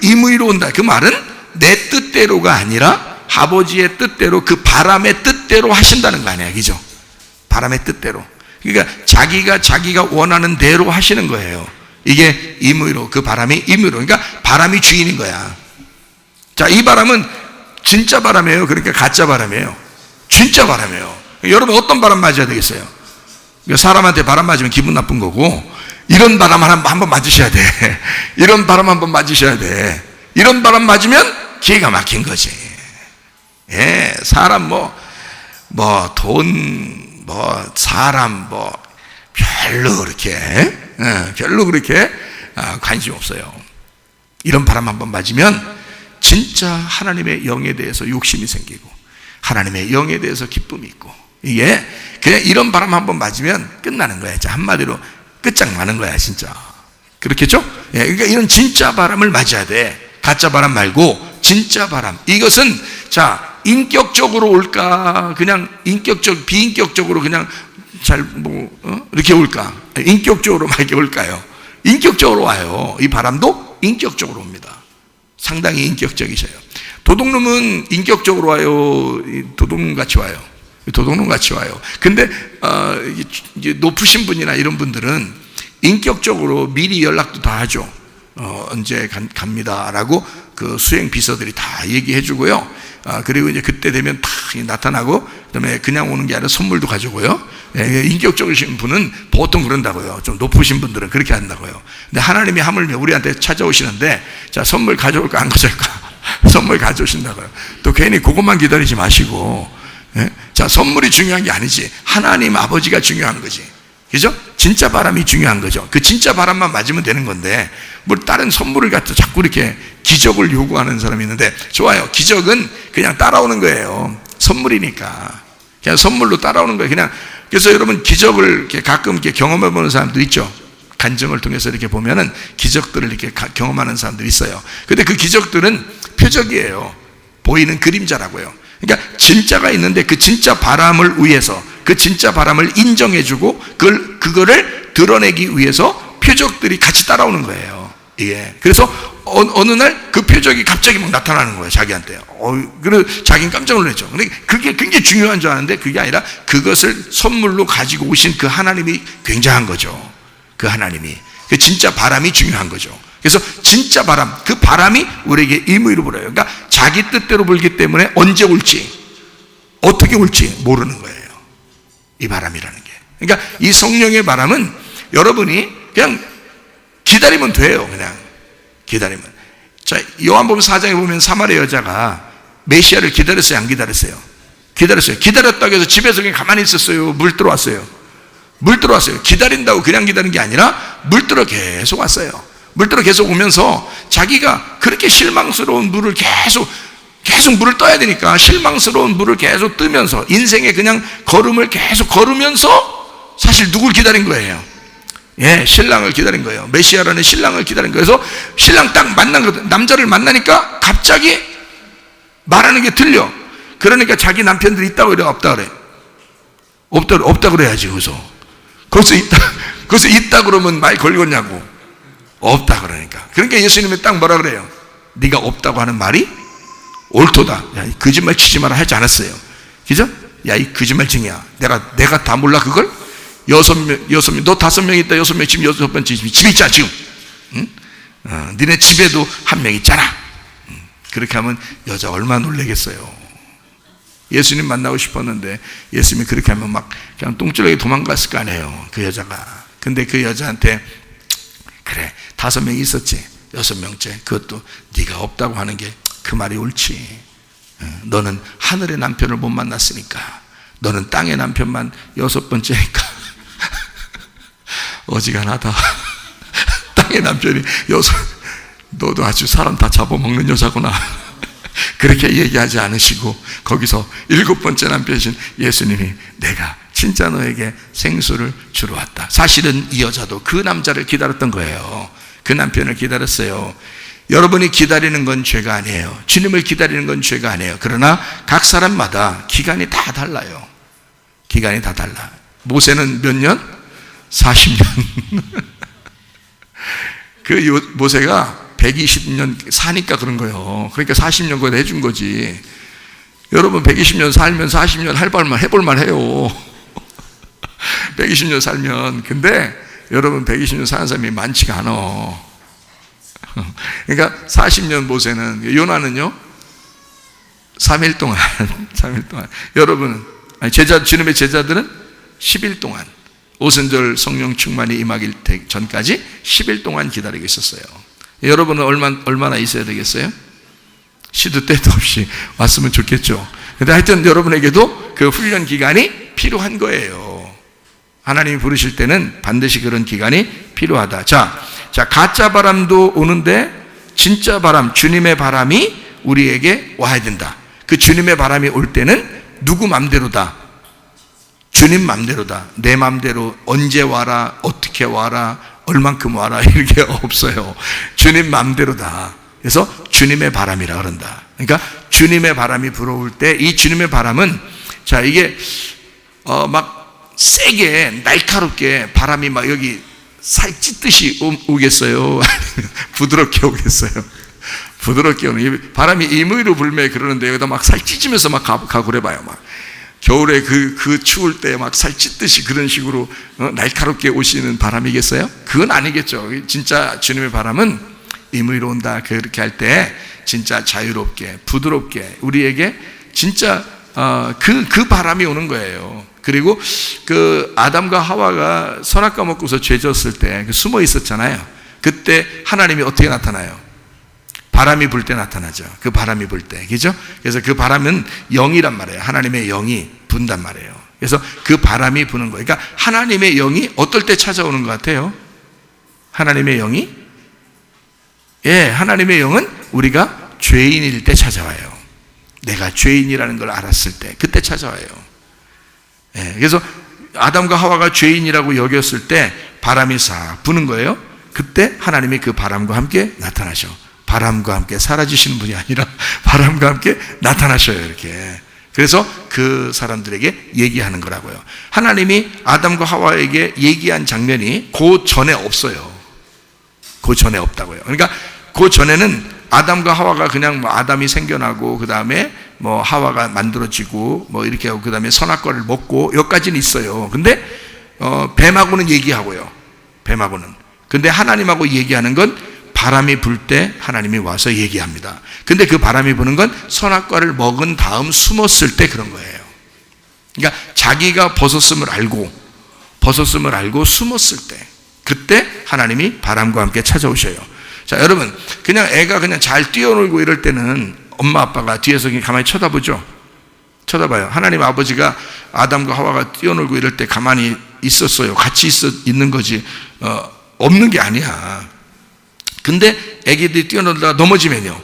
임의로 온다. 그 말은 내 뜻대로가 아니라 아버지의 뜻대로, 그 바람의 뜻대로 하신다는 거 아니야. 그죠? 바람의 뜻대로. 그러니까 자기가 원하는 대로 하시는 거예요. 이게 임의로, 그 바람이 임의로. 그러니까 바람이 주인인 거야. 자, 이 바람은 진짜 바람이에요? 그러니까 가짜 바람이에요? 진짜 바람이에요. 여러분 어떤 바람 맞아야 되겠어요? 사람한테 바람 맞으면 기분 나쁜 거고, 이런 바람 한번 맞으셔야 돼. 이런 바람 한번 맞으셔야 돼. 이런 바람 맞으면 기가 막힌 거지. 예, 사람 돈, 사람 별로 그렇게 관심 없어요. 이런 바람 한번 맞으면 진짜 하나님의 영에 대해서 욕심이 생기고 하나님의 영에 대해서 기쁨이 있고, 이게 그냥 이런 바람 한번 맞으면 끝나는 거야. 한마디로 끝장나는 거야 진짜. 그렇겠죠? 예, 그러니까 이런 진짜 바람을 맞아야 돼. 가짜 바람 말고 진짜 바람. 이것은 인격적으로 올까, 그냥 비인격적으로 그냥 이렇게 올까? 인격적으로 막 이렇게 올까요? 인격적으로 와요. 이 바람도 인격적으로 옵니다. 상당히 인격적이셔요. 도둑놈은 인격적으로 와요? 도둑놈 같이 와요? 도둑놈 같이 와요. 근데 이제 높으신 분이나 이런 분들은 인격적으로 미리 연락도 다 하죠. 언제 갑니다라고 그 수행 비서들이 다 얘기해 주고요. 그리고 이제 그때 되면 다 나타나고, 그다음에 그냥 오는 게 아니라 선물도 가져고요. 인격적이신 분은 보통 그런다고요. 좀 높으신 분들은 그렇게 한다고요. 근데 하나님이 하물며 우리한테 찾아오시는데, 자, 선물 가져올까 안 가져올까? 선물 가져오신다고요. 또 괜히 그것만 기다리지 마시고, 자, 선물이 중요한 게 아니지. 하나님 아버지가 중요한 거지. 그죠? 진짜 바람이 중요한 거죠. 그 진짜 바람만 맞으면 되는 건데, 뭐 다른 선물을 갖다 자꾸 이렇게 기적을 요구하는 사람이 있는데, 좋아요. 기적은 그냥 따라오는 거예요. 선물이니까. 그냥 선물로 따라오는 거예요. 그냥. 그래서 여러분, 기적을 이렇게 가끔 이렇게 경험해 보는 사람도 있죠. 간증을 통해서 이렇게 보면은 기적들을 이렇게 경험하는 사람들이 있어요. 근데 그 기적들은 표적이에요. 보이는 그림자라고요. 그러니까 진짜가 있는데 그 진짜 바람을 위해서, 그 진짜 바람을 인정해주고 그거를 드러내기 위해서 표적들이 같이 따라오는 거예요. 이게. 그래서 어느 날 그 표적이 갑자기 막 나타나는 거예요. 자기한테. 그래서 자기는 깜짝 놀랐죠. 근데 그게 굉장히 중요한 줄 아는데 그게 아니라 그것을 선물로 가지고 오신 그 하나님이 굉장한 거죠. 그 하나님이. 그 진짜 바람이 중요한 거죠. 그래서 진짜 바람, 그 바람이 우리에게 임의로 불어요. 그러니까 자기 뜻대로 불기 때문에 언제 올지, 어떻게 올지 모르는 거예요. 이 바람이라는 게. 그러니까 이 성령의 바람은 여러분이 그냥 기다리면 돼요. 그냥 기다리면. 자, 요한복음 4장에 보면 사마리아 여자가 메시아를 기다렸어요, 안 기다렸어요? 기다렸어요. 기다렸다고 해서 집에서 그냥 가만히 있었어요? 물 들어왔어요? 물 들어왔어요. 기다린다고 그냥 기다린 게 아니라 물 들어 계속 왔어요. 물 들어 계속 오면서 자기가 그렇게 실망스러운 물을 계속 물을 떠야 되니까 실망스러운 물을 계속 뜨면서 인생의 그냥 걸음을 계속 걸으면서 사실 누굴 기다린 거예요? 신랑을 기다린 거예요. 메시아라는 신랑을 기다린 거예요. 그래서 신랑 딱 만난 거거든. 남자를 만나니까 갑자기 말하는 게 틀려. 그러니까 자기 남편들이 있다고 그래, 없다 그래? 없다 그래야지. 거기서 있다 그러면 말 걸겠냐고. 없다 그러니까. 그러니까 예수님이 딱 뭐라 그래요? 네가 없다고 하는 말이 옳도다. 야, 이 거짓말 치지 마라 하지 않았어요. 그죠? 야, 이 거짓말쟁이야. 내가 다 몰라 그걸? 6명, 너 5명 있다. 6명, 지금 6번째 집에 있잖아 지금. 응? 니네 집에도 한 명 있잖아. 그렇게 하면 여자 얼마나 놀라겠어요. 예수님 만나고 싶었는데 예수님이 그렇게 하면 막 그냥 똥줄하게 도망갔을 거 아니에요, 그 여자가. 근데 그 여자한테 그래, 5명이 있었지, 6명째 그것도 네가 없다고 하는 게 그 말이 옳지. 너는 하늘의 남편을 못 만났으니까, 너는 땅의 남편만 6번째니까 어지간하다. 땅의 남편이 6, 너도 아주 사람 다 잡아먹는 여자구나. 그렇게 얘기하지 않으시고 거기서 7번째 남편이신 예수님이 내가 진짜 너에게 생수를 주러 왔다. 사실은 이 여자도 그 남자를 기다렸던 거예요. 그 남편을 기다렸어요. 여러분이 기다리는 건 죄가 아니에요. 주님을 기다리는 건 죄가 아니에요. 그러나 각 사람마다 기간이 다 달라요. 기간이 다 달라. 모세는 몇 년? 40년. 그 모세가 120년 사니까 그런 거예요. 그러니까 40년 거기다 해준 거지. 여러분 120년 살면 40년 해볼만 해요. 120년 살면. 근데 여러분 120년 사는 사람이 많지가 않아. 그러니까 40년 모세는, 요나는요 3일 동안 3일 동안. 여러분은, 주님의 제자들은 10일 동안, 오순절 성령 충만이 임하기 전까지 10일 동안 기다리고 있었어요. 여러분은 얼마나 있어야 되겠어요? 시도 때도 없이 왔으면 좋겠죠. 근데 하여튼 여러분에게도 그 훈련 기간이 필요한 거예요. 하나님이 부르실 때는 반드시 그런 기간이 필요하다. 자, 가짜 바람도 오는데 진짜 바람, 주님의 바람이 우리에게 와야 된다. 그 주님의 바람이 올 때는 누구 맘대로다? 주님 맘대로다. 내 맘대로 언제 와라, 어떻게 와라, 얼만큼 와라, 이게 없어요. 주님 맘대로다. 그래서 주님의 바람이라 그런다. 그러니까 주님의 바람이 불어올 때 이 주님의 바람은, 자, 이게 막 세게 날카롭게 바람이 막 여기 살 찢듯이 오겠어요? 부드럽게 오겠어요? 부드럽게 오는, 바람이 임의로 불매 그러는데 여기다 막 살 찢으면서 막 가고 그래봐요. 막 겨울에 그 추울 때 막 살 찢듯이 그런 식으로 날카롭게 오시는 바람이겠어요? 그건 아니겠죠. 진짜 주님의 바람은 임의로 온다. 그렇게 할 때 진짜 자유롭게 부드럽게 우리에게 진짜 그 바람이 오는 거예요. 그리고 그 아담과 하와가 선악과 먹고서 죄 졌을 때 숨어 있었잖아요. 그때 하나님이 어떻게 나타나요? 바람이 불 때 나타나죠. 그 바람이 불 때, 그죠? 그래서 그 바람은 영이란 말이에요. 하나님의 영이 분단 말이에요. 그래서 그 바람이 부는 거예요. 그러니까 하나님의 영이 어떨 때 찾아오는 것 같아요? 하나님의 영이? 예, 하나님의 영은 우리가 죄인일 때 찾아와요. 내가 죄인이라는 걸 알았을 때, 그때 찾아와요. 예, 그래서 아담과 하와가 죄인이라고 여겼을 때 바람이 싹 부는 거예요. 그때 하나님이 그 바람과 함께 나타나셔. 바람과 함께 사라지시는 분이 아니라 바람과 함께 나타나셔요, 이렇게. 그래서 그 사람들에게 얘기하는 거라고요. 하나님이 아담과 하와에게 얘기한 장면이 그 전에 없어요. 그 전에 없다고요. 그러니까 그 전에는 아담과 하와가 그냥 뭐 아담이 생겨나고 그 다음에 뭐 하와가 만들어지고 뭐 이렇게 하고 그 다음에 선악과를 먹고 여기까지는 있어요. 근데 뱀하고는 얘기하고요. 뱀하고는. 근데 하나님하고 얘기하는 건 바람이 불 때 하나님이 와서 얘기합니다. 근데 그 바람이 부는 건 선악과를 먹은 다음 숨었을 때 그런 거예요. 그러니까 자기가 벗었음을 알고 숨었을 때, 그때 하나님이 바람과 함께 찾아오셔요. 자, 여러분, 그냥 애가 그냥 잘 뛰어놀고 이럴 때는 엄마 아빠가 뒤에서 그냥 가만히 쳐다보죠. 쳐다봐요. 하나님 아버지가 아담과 하와가 뛰어놀고 이럴 때 가만히 있었어요. 같이 있는 거지 없는 게 아니야. 근데 애기들이 뛰어놀다가 넘어지면요,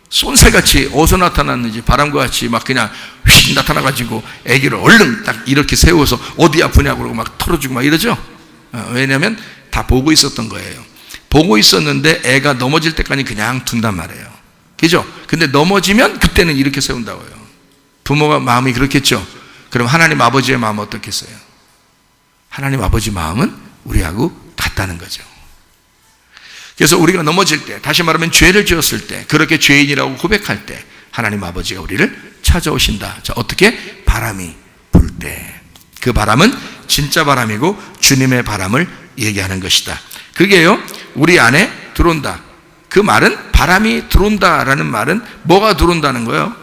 쏜살같이 어디서 나타났는지 바람과 같이 막 그냥 휙 나타나가지고 애기를 얼른 딱 이렇게 세워서 어디 아프냐고 그러고 막 털어주고 막 이러죠. 왜냐하면 다 보고 있었던 거예요. 보고 있었는데 애가 넘어질 때까지 그냥 둔단 말이에요. 그죠? 근데 넘어지면 그때는 이렇게 세운다고요. 부모가 마음이 그렇겠죠. 그럼 하나님 아버지의 마음은 어떻겠어요? 하나님 아버지 마음은 우리하고 같다는 거죠. 그래서 우리가 넘어질 때, 다시 말하면 죄를 지었을 때, 그렇게 죄인이라고 고백할 때 하나님 아버지가 우리를 찾아오신다. 자, 어떻게? 바람이 불 때. 그 바람은 진짜 바람이고 주님의 바람을 얘기하는 것이다. 그게요, 우리 안에 들어온다. 그 말은, 바람이 들어온다라는 말은 뭐가 들어온다는 거예요?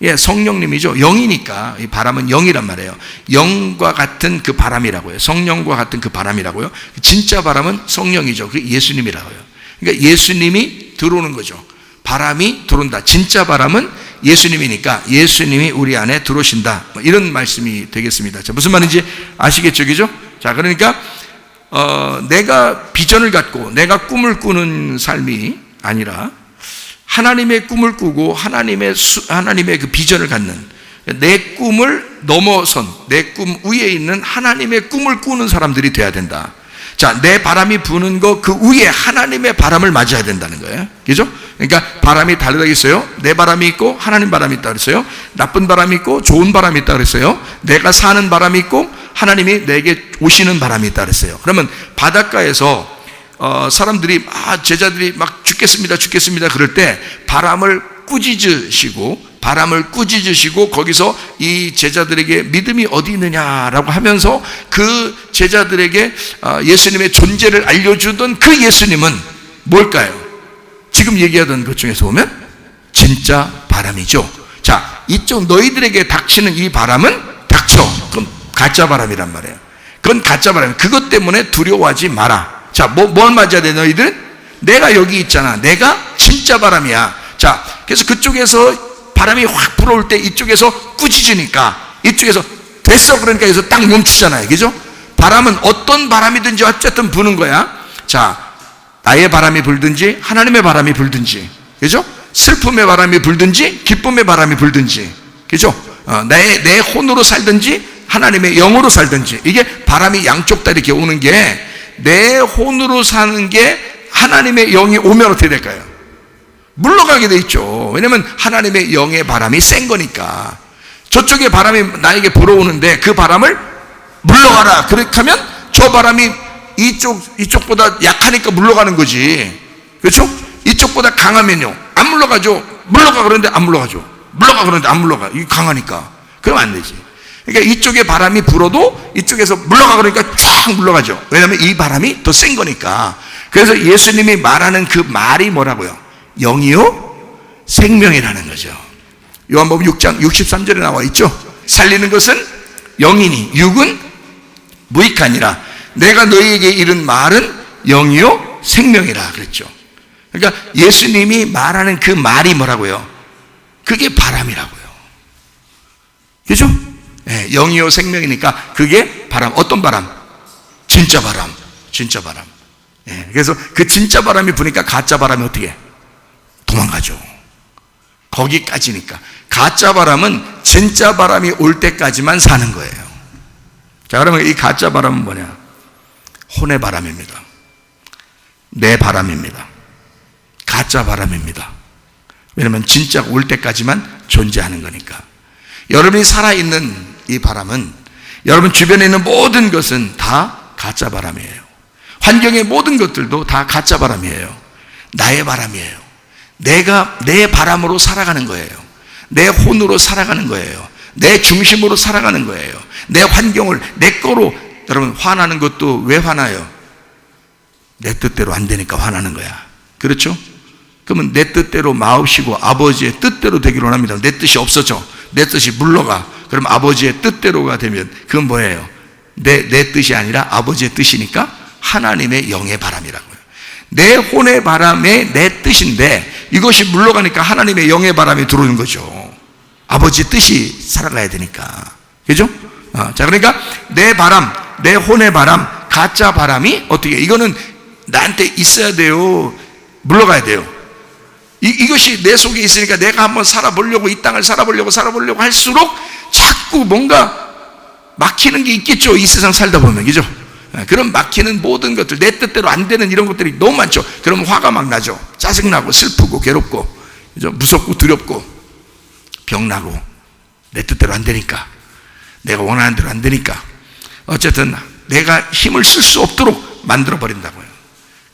예, 성령님이죠. 영이니까. 이 바람은 영이란 말이에요. 영과 같은 그 바람이라고요. 성령과 같은 그 바람이라고요. 진짜 바람은 성령이죠. 그 예수님이라고요. 그러니까 예수님이 들어오는 거죠. 바람이 들어온다. 진짜 바람은 예수님이니까 예수님이 우리 안에 들어오신다. 이런 말씀이 되겠습니다. 자, 무슨 말인지 아시겠죠? 그죠? 자, 그러니까 내가 비전을 갖고 내가 꿈을 꾸는 삶이 아니라 하나님의 꿈을 꾸고 하나님의 그 비전을 갖는, 내 꿈을 넘어선 내 꿈 위에 있는 하나님의 꿈을 꾸는 사람들이 돼야 된다. 자, 내 바람이 부는 거 그 위에 하나님의 바람을 맞아야 된다는 거예요. 그죠? 그러니까 바람이 다르다고 했어요. 내 바람이 있고 하나님 바람이 있다 그랬어요. 나쁜 바람이 있고 좋은 바람이 있다 그랬어요. 내가 사는 바람이 있고 하나님이 내게 오시는 바람이 있다 그랬어요. 그러면 바닷가에서 사람들이 제자들이 막 죽겠습니다 그럴 때 바람을 꾸짖으시고 거기서 이 제자들에게 믿음이 어디 있느냐라고 하면서 그 제자들에게 예수님의 존재를 알려주던 그 예수님은 뭘까요? 지금 얘기하던 것 중에서 보면 진짜 바람이죠. 자, 이쪽 너희들에게 닥치는 이 바람은 닥쳐. 그건 가짜 바람이란 말이에요. 그건 가짜 바람이에요. 그것 때문에 두려워하지 마라. 자, 뭘 맞아야 돼, 너희들? 내가 여기 있잖아. 내가 진짜 바람이야. 자, 그래서 그쪽에서 바람이 확 불어올 때 이쪽에서 꾸짖으니까 이쪽에서 됐어. 그러니까 여기서 딱 멈추잖아요. 그죠? 바람은 어떤 바람이든지 어쨌든 부는 거야. 자, 나의 바람이 불든지 하나님의 바람이 불든지, 그죠? 슬픔의 바람이 불든지 기쁨의 바람이 불든지, 그죠? 내 혼으로 살든지 하나님의 영으로 살든지, 이게 바람이 양쪽 다 이렇게 오는 게, 내 혼으로 사는 게 하나님의 영이 오면 어떻게 될까요? 물러가게 돼 있죠. 왜냐면 하나님의 영의 바람이 센 거니까. 저쪽에 바람이 나에게 불어오는데 그 바람을 물러가라 그렇게 하면 저 바람이 이쪽보다 약하니까 물러가는 거지. 그렇죠? 이쪽보다 강하면요 안 물러가죠. 물러가 그러는데 안 물러가죠. 물러가 그러는데 안 물러가. 이게 강하니까. 그럼 안 되지. 그러니까 이쪽에 바람이 불어도 이쪽에서 물러가 그러니까 쫙 물러가죠. 왜냐하면 이 바람이 더 센 거니까. 그래서 예수님이 말하는 그 말이 뭐라고요? 영이요 생명이라는 거죠. 요한복음 6장 63절에 나와 있죠. 살리는 것은 영이니 육은 무익하니라. 내가 너희에게 이른 말은 영이요 생명이라 그랬죠. 그러니까 예수님이 말하는 그 말이 뭐라고요? 그게 바람이라고요. 그죠? 네, 영이요 생명이니까 그게 바람. 어떤 바람? 진짜 바람. 진짜 바람. 네, 그래서 그 진짜 바람이 부니까 가짜 바람이 어떻게 해? 도망가죠. 거기까지니까. 가짜 바람은 진짜 바람이 올 때까지만 사는 거예요. 자, 그러면 이 가짜 바람은 뭐냐? 혼의 바람입니다. 내 바람입니다. 가짜 바람입니다. 왜냐하면 진짜 올 때까지만 존재하는 거니까. 여러분이 살아있는 이 바람은 여러분 주변에 있는 모든 것은 다 가짜 바람이에요. 환경의 모든 것들도 다 가짜 바람이에요. 나의 바람이에요. 내가 내 바람으로 살아가는 거예요. 내 혼으로 살아가는 거예요. 내 중심으로 살아가는 거예요. 내 환경을 내 거로. 여러분 화나는 것도 왜 화나요? 내 뜻대로 안 되니까 화나는 거야. 그렇죠? 그러면 내 뜻대로 마옵시고 아버지의 뜻대로 되기로 합니다. 내 뜻이 없어져. 내 뜻이 물러가. 그럼 아버지의 뜻대로가 되면 그건 뭐예요? 내 뜻이 아니라 아버지의 뜻이니까 하나님의 영의 바람이라고요. 내 혼의 바람에 내 뜻인데 이것이 물러가니까 하나님의 영의 바람이 들어오는 거죠. 아버지의 뜻이 살아가야 되니까. 그죠? 자, 그러니까 내 바람, 내 혼의 바람, 가짜 바람이 어떻게, 이거는 나한테 있어야 돼요. 물러가야 돼요. 이것이 내 속에 있으니까 내가 한번 살아보려고, 이 땅을 살아보려고 할수록 자꾸 뭔가 막히는 게 있겠죠. 이 세상 살다 보면. 그죠? 그런 막히는 모든 것들, 내 뜻대로 안 되는 이런 것들이 너무 많죠. 그러면 화가 막 나죠. 짜증나고 슬프고 괴롭고, 그죠? 무섭고 두렵고 병나고, 내 뜻대로 안 되니까, 내가 원하는 대로 안 되니까, 어쨌든 내가 힘을 쓸 수 없도록 만들어 버린다고요.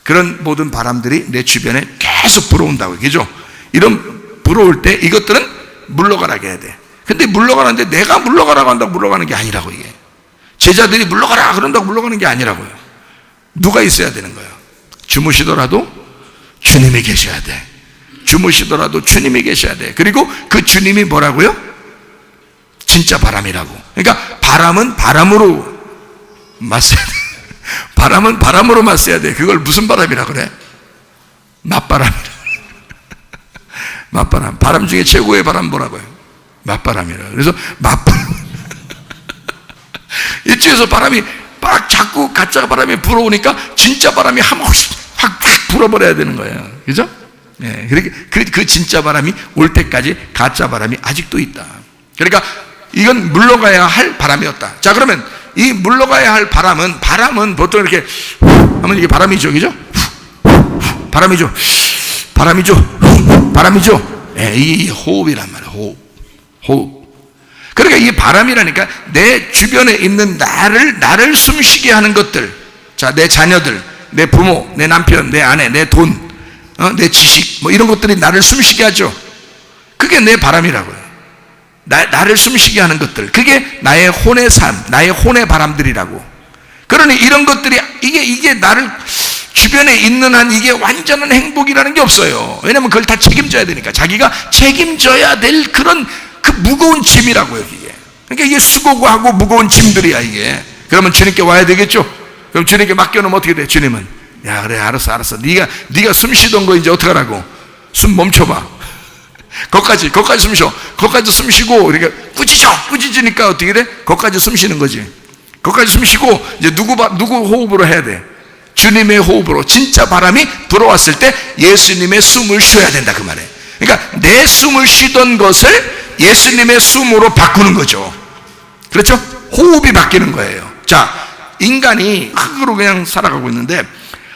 그런 모든 바람들이 내 주변에 계속 불어온다고요. 그죠? 이런 불어올 때 이것들은 물러가라고 해야 돼. 근데 물러가는데 내가 물러가라고 한다고 물러가는 게 아니라고. 이게 제자들이 물러가라 그런다고 물러가는 게 아니라고요. 누가 있어야 되는 거예요? 주무시더라도 주님이 계셔야 돼. 주무시더라도 주님이 계셔야 돼. 그리고 그 주님이 뭐라고요? 진짜 바람이라고. 그러니까 바람은 바람으로 맞서야 돼. 바람은 바람으로 맞서야 돼. 그걸 무슨 바람이라 그래? 맞바람이라. 맞바람. 바람 중에 최고의 바람 뭐라고요? 맞바람이라. 그래서 맞바람. 이쪽에서 바람이 막 자꾸 가짜 바람이 불어오니까 진짜 바람이 한 번 확 불어버려야 되는 거예요. 그죠? 네, 그 진짜 바람이 올 때까지 가짜 바람이 아직도 있다. 그러니까 이건 물러가야 할 바람이었다. 자, 그러면 이 물러가야 할 바람은 보통 이렇게 하면 이게 바람이죠. 그죠? 바람이죠. 바람이죠. 네, 이 호흡이란 말이에요. 호흡. 그러니까 이 바람이라니까 내 주변에 있는 나를 숨쉬게 하는 것들. 자, 내 자녀들, 내 부모, 내 남편, 내 아내, 내 돈, 내 지식, 뭐 이런 것들이 나를 숨쉬게 하죠. 그게 내 바람이라고요. 나를 숨쉬게 하는 것들. 그게 나의 혼의 삶, 나의 혼의 바람들이라고. 그러니 이런 것들이, 이게 나를 주변에 있는 한 이게 완전한 행복이라는 게 없어요. 왜냐면 그걸 다 책임져야 되니까. 자기가 책임져야 될 그런 그 무거운 짐이라고요, 이게. 그러니까 이게 수고고 하고 무거운 짐들이야, 이게. 그러면 주님께 와야 되겠죠? 그럼 주님께 맡겨놓으면 어떻게 돼? 주님은, 야, 그래, 알았어. 네가 숨 쉬던 거 이제 어떡하라고? 숨 멈춰봐. 거기까지 숨 쉬어. 거기까지 숨 쉬고, 이렇게 꾸짖으니까 어떻게 돼? 거기까지 숨 쉬는 거지. 거기까지 숨 쉬고, 이제 누구 호흡으로 해야 돼? 주님의 호흡으로. 진짜 바람이 불어왔을 때 예수님의 숨을 쉬어야 된다, 그 말이에요. 그러니까 내 숨을 쉬던 것을 예수님의 숨으로 바꾸는 거죠. 그렇죠? 호흡이 바뀌는 거예요. 자, 인간이 흙으로 그냥 살아가고 있는데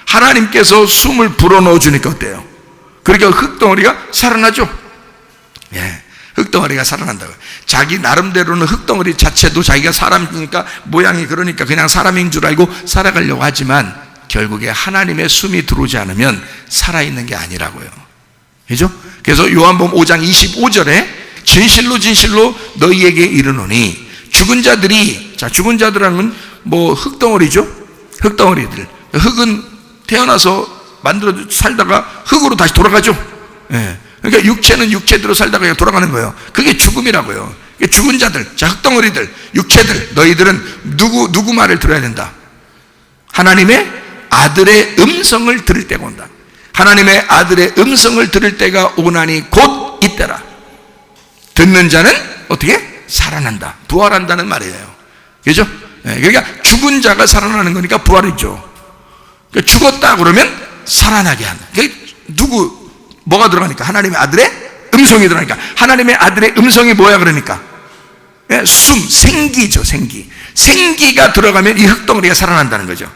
하나님께서 숨을 불어넣어 주니까 어때요? 그러니까 흙덩어리가 살아나죠. 예, 흙덩어리가 살아난다고요. 자기 나름대로는 흙덩어리 자체도 자기가 사람이니까 모양이 그러니까 그냥 사람인 줄 알고 살아가려고 하지만 결국에 하나님의 숨이 들어오지 않으면 살아있는 게 아니라고요. 그죠? 그래서 요한복음 5장 25절에 진실로 너희에게 이르노니 죽은 자들이, 자, 죽은 자들은 뭐 흙덩어리죠? 흙덩어리들. 흙은 태어나서 만들어 살다가 흙으로 다시 돌아가죠. 예. 그러니까 육체는 육체대로 살다가 돌아가는 거예요. 그게 죽음이라고요. 죽은 자들, 자, 흙덩어리들, 육체들, 너희들은 누구 말을 들어야 된다? 하나님의 아들의 음성을 들을 때가 온다. 하나님의 아들의 음성을 들을 때가 오나니 곧 이때라. 듣는 자는 어떻게? 살아난다. 부활한다는 말이에요. 그죠? 그러니까 죽은 자가 살아나는 거니까 부활이죠. 그러니까 죽었다 그러면 살아나게 한다. 그러니까 뭐가 들어가니까? 하나님의 아들의 음성이 들어가니까. 하나님의 아들의 음성이 뭐야 그러니까? 생기죠, 생기. 생기가 들어가면 이 흙덩어리가 살아난다는 거죠.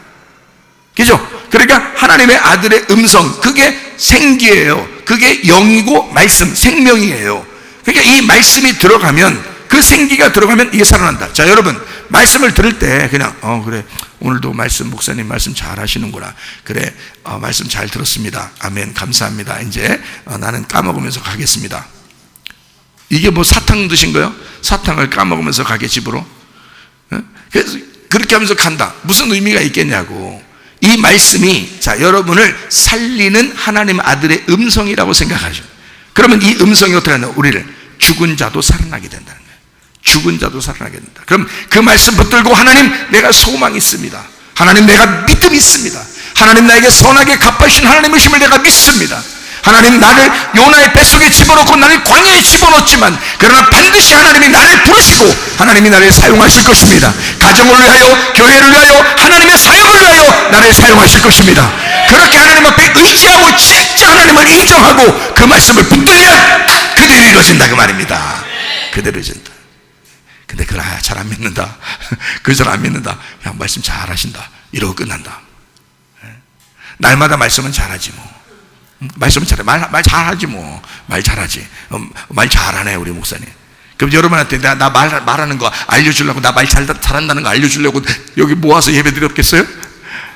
그죠? 그러니까 하나님의 아들의 음성, 그게 생기예요. 그게 영이고 말씀, 생명이에요. 그러니까 이 말씀이 들어가면, 그 생기가 들어가면 이게 살아난다. 자, 여러분, 말씀을 들을 때 그냥 그래, 오늘도 목사님 말씀 잘 하시는구나. 그래, 말씀 잘 들었습니다. 아멘, 감사합니다. 이제 나는 까먹으면서 가겠습니다. 이게 뭐 사탕 드신 거요? 사탕을 까먹으면서 가게 집으로? 그래서 그렇게 하면서 간다. 무슨 의미가 있겠냐고. 이 말씀이, 자, 여러분을 살리는 하나님 아들의 음성이라고 생각하죠. 그러면 이 음성이 어떻게 하냐? 우리를 죽은 자도 살아나게 된다는 거예요. 죽은 자도 살아나게 된다. 그럼 그 말씀 붙들고, 하나님, 내가 소망이 있습니다. 하나님, 내가 믿음이 있습니다. 하나님, 나에게 선하게 갚아주신 하나님이심을 내가 믿습니다. 하나님, 나를 요나의 뱃속에 집어넣고 나를 광야에 집어넣었지만, 그러나 반드시 하나님이 나를 부르시고 하나님이 나를 사용하실 것입니다. 가정을 위하여, 교회를 위하여, 하나님의 사역을 위하여 나를 사용하실 것입니다. 그렇게 하나님 앞에 의지하고 진짜 하나님을 인정하고 그 말씀을 붙들면 그대로 이루어진다 그 말입니다. 그대로 이루어진다. 근데 그걸 잘 안 믿는다. 그 잘 안 믿는다. 그냥 말씀 잘 하신다. 이러고 끝난다. 날마다 말씀은 잘하지 뭐. 말씀은 잘해. 말 잘하지 뭐. 말 잘하지. 말 잘하네 우리 목사님. 그럼 여러분한테 나 말하는 거 알려주려고, 나 말 잘한다는 거 알려주려고 여기 모아서 예배 드렸겠어요?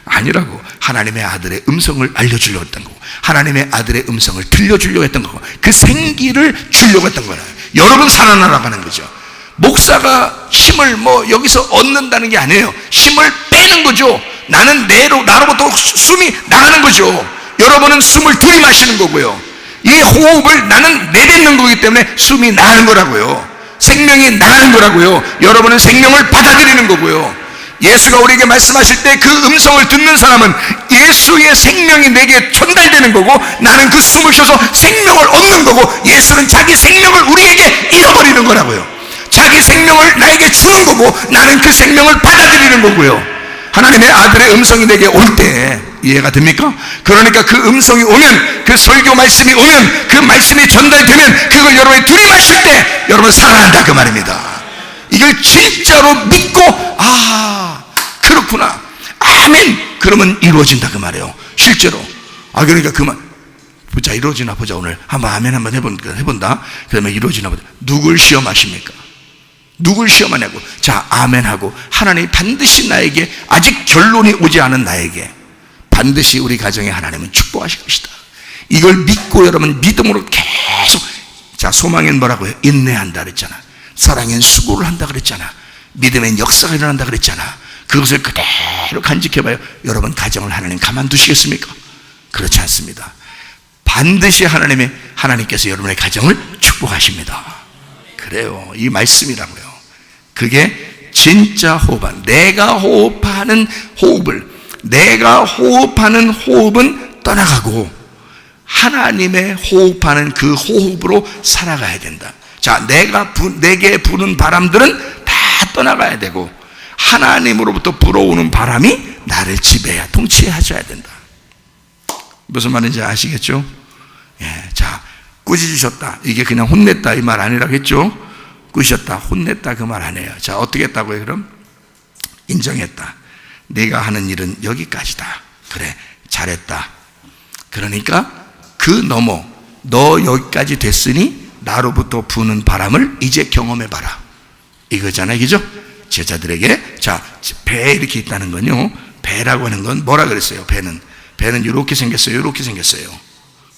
아니라고. 하나님의 아들의 음성을 알려주려고 했던 거고, 하나님의 아들의 음성을 들려주려고 했던 거고, 그 생기를 주려고 했던 거예요. 여러분 살아나라고 하는 거죠. 목사가 힘을 여기서 얻는다는 게 아니에요. 힘을 빼는 거죠. 나로부터 숨이 나가는 거죠. 여러분은 숨을 들이마시는 거고요. 이 호흡을 나는 내뱉는 거기 때문에 숨이 나가는 거라고요. 생명이 나가는 거라고요. 여러분은 생명을 받아들이는 거고요. 예수가 우리에게 말씀하실 때 그 음성을 듣는 사람은 예수의 생명이 내게 전달되는 거고, 나는 그 숨을 쉬어서 생명을 얻는 거고, 예수는 자기 생명을 우리에게 잃어버리는 거라고요. 자기 생명을 나에게 주는 거고, 나는 그 생명을 받아들이는 거고요. 하나님의 아들의 음성이 내게 올 때, 이해가 됩니까? 그러니까 그 음성이 오면, 그 설교 말씀이 오면, 그 말씀이 전달되면 그걸 여러분이 들이마실 때 여러분 살아난다 그 말입니다. 이걸 진짜로 믿고, 그렇구나, 아멘, 그러면 이루어진다 그 말이에요. 실제로. 그러니까 그 말, 보자, 이루어지나 보자. 오늘 한번 아멘 한번 해본다. 그러면 이루어지나 보자. 누굴 시험하십니까? 누굴 시험하냐고. 자, 아멘하고, 하나님이 반드시 나에게, 아직 결론이 오지 않은 나에게 반드시 우리 가정에 하나님은 축복하실 것이다. 이걸 믿고 여러분 믿음으로 계속, 자, 소망엔 뭐라고 해요? 인내한다 그랬잖아. 사랑엔 수고를 한다 그랬잖아. 믿음엔 역사가 일어난다 그랬잖아. 그것을 그대로 간직해봐요. 여러분 가정을 하나님 가만두시겠습니까? 그렇지 않습니다. 반드시 하나님께서 여러분의 가정을 축복하십니다. 그래요. 이 말씀이라고요. 그게 진짜 호흡. 내가 호흡하는 호흡은 떠나가고 하나님의 호흡하는 그 호흡으로 살아가야 된다. 자, 내게 부는 바람들은 다 떠나가야 되고, 하나님으로부터 불어오는 바람이 나를 지배해야, 통치하셔야 된다. 무슨 말인지 아시겠죠? 예, 자, 꾸짖으셨다. 이게 그냥 혼냈다 이 말 아니라겠죠? 꾸짖었다, 혼냈다 그 말 아니에요. 자, 어떻게 했다고요? 그럼 인정했다. 내가 하는 일은 여기까지다. 그래, 잘했다. 그러니까 너 여기까지 됐으니 나로부터 부는 바람을 이제 경험해봐라. 이거잖아요, 그죠? 제자들에게. 자, 배 이렇게 있다는 건요, 배라고 하는 건 뭐라 그랬어요? 배는 이렇게 생겼어요. 이렇게 생겼어요.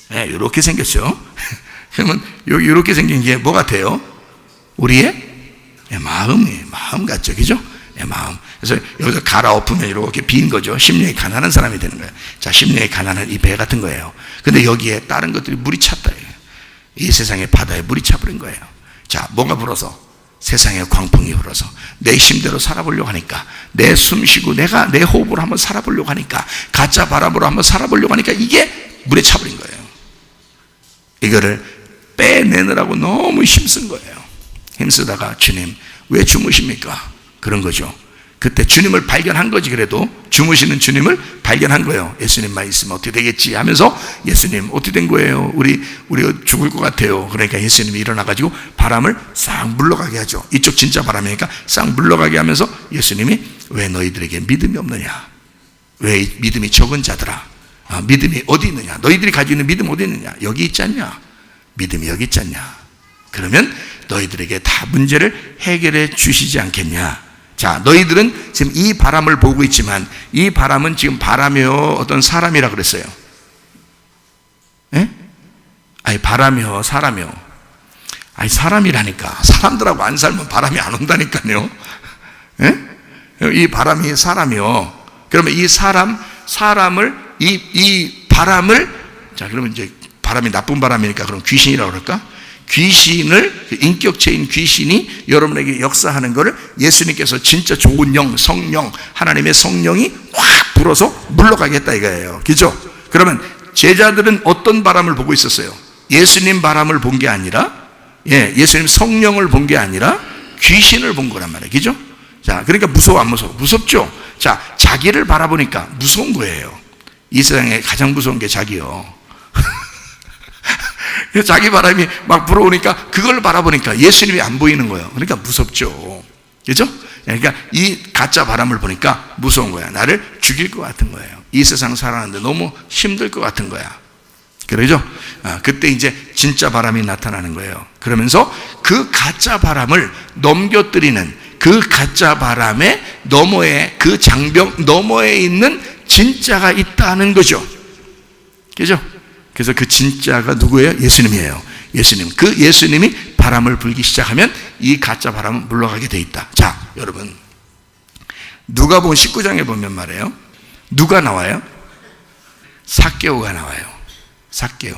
네, 이렇게 생겼죠. 그러면 여기 이렇게 생긴 게 뭐 같아요? 우리의 마음 같죠, 그죠? 마음. 그래서 여기서 갈아엎으면 이렇게 빈 거죠. 심령이 가난한 사람이 되는 거예요. 자, 심령이 가난한 이 배 같은 거예요. 근데 여기에 다른 것들이 물이 찼다. 이 세상의 바다에 물이 차버린 거예요. 자, 뭐가 불어서? 세상에 광풍이 불어서 내 힘대로 살아보려고 하니까, 내 숨쉬고 내가 내 호흡으로 한번 살아보려고 하니까, 가짜 바람으로 한번 살아보려고 하니까 이게 물에 차버린 거예요. 이거를 빼내느라고 너무 힘쓴 거예요. 힘쓰다가 주님 왜 주무십니까? 그런 거죠. 그때 주님을 발견한 거지. 그래도 주무시는 주님을 발견한 거예요. 예수님만 있으면 어떻게 되겠지 하면서, 예수님 어떻게 된 거예요? 우리가 죽을 것 같아요. 그러니까 예수님이 일어나가지고 바람을 싹 물러가게 하죠. 이쪽 진짜 바람이니까 싹 물러가게 하면서 예수님이 왜 너희들에게 믿음이 없느냐? 왜 믿음이 적은 자들아? 믿음이 어디 있느냐? 너희들이 가지고 있는 믿음 어디 있느냐? 여기 있지 않냐? 믿음이 여기 있지 않냐? 그러면 너희들에게 다 문제를 해결해 주시지 않겠냐? 자, 너희들은 지금 이 바람을 보고 있지만 이 바람은 지금 바람이요 어떤 사람이라 그랬어요. 예? 아니 바람이요 사람이요. 아니 사람이라니까. 사람들하고 안 살면 바람이 안 온다니까요. 예? 이 바람이 사람이요. 그러면 이 사람을 이 바람을, 자 그러면 이제 바람이 나쁜 바람이니까 그럼 귀신이라고 그럴까? 귀신을, 인격체인 귀신이 여러분에게 역사하는 것을 예수님께서 진짜 좋은 영, 성령, 하나님의 성령이 확 불어서 물러가게 했다 이거예요. 그죠? 그러면 제자들은 어떤 바람을 보고 있었어요? 예수님 바람을 본 게 아니라, 예수님 성령을 본 게 아니라 귀신을 본 거란 말이에요. 그죠? 자, 그러니까 무서워 안 무서워? 무섭죠? 자, 자기를 바라보니까 무서운 거예요. 이 세상에 가장 무서운 게 자기요. 자기 바람이 막 불어오니까 그걸 바라보니까 예수님이 안 보이는 거예요. 그러니까 무섭죠. 그죠? 그러니까 이 가짜 바람을 보니까 무서운 거야. 나를 죽일 것 같은 거예요. 이 세상 살아가는데 너무 힘들 것 같은 거야. 그러죠? 그때 이제 진짜 바람이 나타나는 거예요. 그러면서 그 가짜 바람을 넘겨뜨리는, 그 가짜 바람의 너머에, 그 장벽 너머에 있는 진짜가 있다는 거죠. 그죠? 그래서 그 진짜가 누구예요? 예수님이에요. 예수님. 그 예수님이 바람을 불기 시작하면 이 가짜 바람은 물러가게 돼 있다. 자, 여러분. 누가복음 19장에 보면 말이에요. 누가 나와요? 삭개오가 나와요. 삭개오.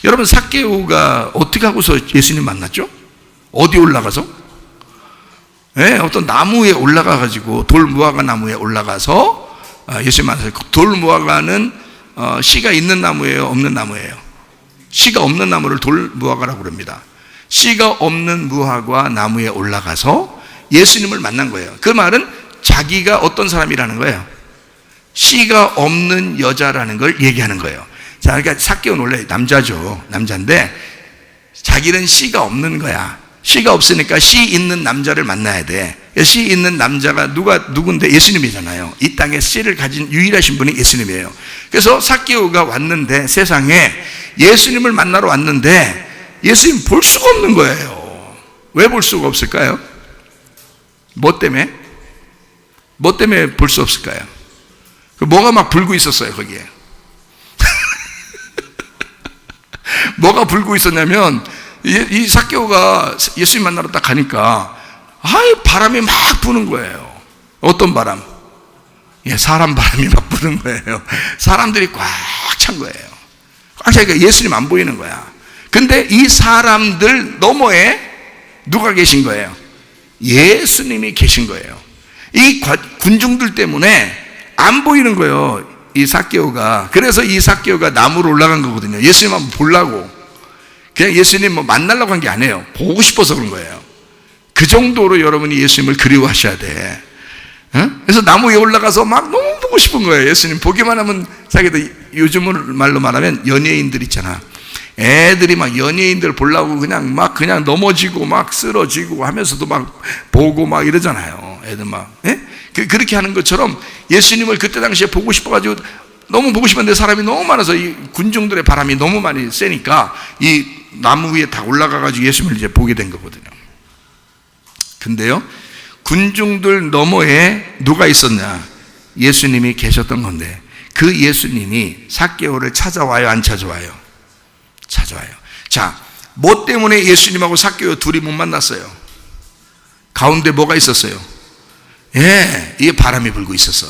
여러분, 삭개오가 어떻게 하고서 예수님 만났죠? 어디 올라가서? 어떤 나무에 올라가가지고, 돌무화과 나무에 올라가서 예수님 만났어요. 돌무화과는 씨가 있는 나무예요? 없는 나무예요? 씨가 없는 나무를 돌무화과라고 그럽니다. 씨가 없는 무화과 나무에 올라가서 예수님을 만난 거예요. 그 말은 자기가 어떤 사람이라는 거예요? 씨가 없는 여자라는 걸 얘기하는 거예요. 자, 그러니까 삭개오는 원래 남자죠. 남자인데 자기는 씨가 없는 거야. 씨가 없으니까 씨 있는 남자를 만나야 돼. 씨 있는 남자가 누군데? 예수님이잖아요. 이 땅에 씨를 가진 유일하신 분이 예수님이에요. 그래서 삭개오가 왔는데, 세상에 예수님을 만나러 왔는데 예수님 볼 수가 없는 거예요. 왜 볼 수가 없을까요? 뭐 때문에? 뭐 때문에 볼 수 없을까요? 뭐가 막 불고 있었어요, 거기에. 뭐가 불고 있었냐면, 이 삭개오가 예수님 만나러 딱 가니까 바람이 막 부는 거예요. 어떤 바람? 사람 바람이 막 부는 거예요. 사람들이 꽉 찬 거예요. 꽉 차니까 예수님 안 보이는 거야. 근데 이 사람들 너머에 누가 계신 거예요? 예수님이 계신 거예요. 이 군중들 때문에 안 보이는 거예요, 이 삭개오가. 그래서 이 삭개오가 나무로 올라간 거거든요. 예수님 한번 보려고. 그냥 예수님 만나려고 한 게 아니에요. 보고 싶어서 그런 거예요. 그 정도로 여러분이 예수님을 그리워하셔야 돼. 그래서 나무 위에 올라가서 막 너무 보고 싶은 거예요. 예수님 보기만 하면, 자기도 요즘 말로 말하면 연예인들 있잖아. 애들이 막 연예인들 보려고 그냥 넘어지고 막 쓰러지고 하면서도 막 보고 막 이러잖아요. 애들 막. 그렇게 하는 것처럼 예수님을 그때 당시에 보고 싶어가지고 너무 보고 싶었는데 사람이 너무 많아서 이 군중들의 바람이 너무 많이 세니까 이 나무 위에 다 올라가가지고 예수님을 이제 보게 된 거거든요. 근데요, 군중들 너머에 누가 있었냐? 예수님이 계셨던 건데, 그 예수님이 삭개오를 찾아와요, 안 찾아와요? 찾아와요. 자, 뭐 때문에 예수님하고 삭개오 둘이 못 만났어요? 가운데 뭐가 있었어요? 이게 바람이 불고 있었어.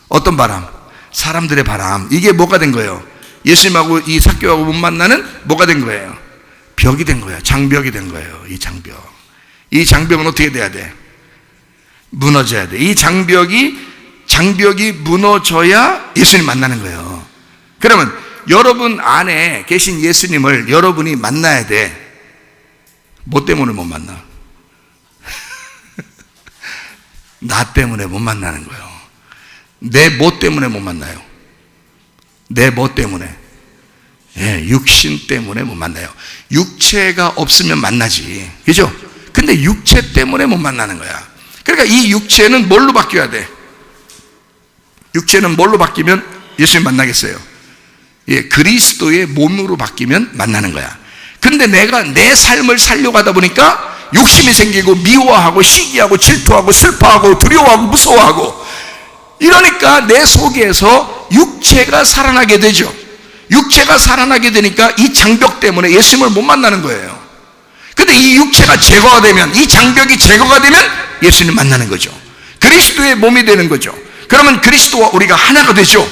어떤 바람? 사람들의 바람. 이게 뭐가 된 거예요? 예수님하고 이 삭개오하고 못 만나는 뭐가 된 거예요? 벽이 된 거예요. 장벽이 된 거예요. 이 장벽. 이 장벽은 어떻게 돼야 돼? 무너져야 돼. 이 장벽이 무너져야 예수님 만나는 거예요. 그러면 여러분 안에 계신 예수님을 여러분이 만나야 돼. 뭐 때문에 못 만나? 나 때문에 못 만나는 거예요. 내 뭐 때문에 못 만나요? 내 뭐 때문에? 예, 육신 때문에 못 만나요. 육체가 없으면 만나지. 그죠? 근데 육체 때문에 못 만나는 거야. 그러니까 이 육체는 뭘로 바뀌어야 돼? 육체는 뭘로 바뀌면 예수님 만나겠어요? 예, 그리스도의 몸으로 바뀌면 만나는 거야. 근데 내가 내 삶을 살려고 하다 보니까 욕심이 생기고 미워하고 시기하고 질투하고 슬퍼하고 두려워하고 무서워하고 이러니까 내 속에서 육체가 살아나게 되죠. 육체가 살아나게 되니까 이 장벽 때문에 예수님을 못 만나는 거예요. 근데 이 육체가 제거가 되면, 이 장벽이 제거가 되면 예수님 만나는 거죠. 그리스도의 몸이 되는 거죠. 그러면 그리스도와 우리가 하나가 되죠.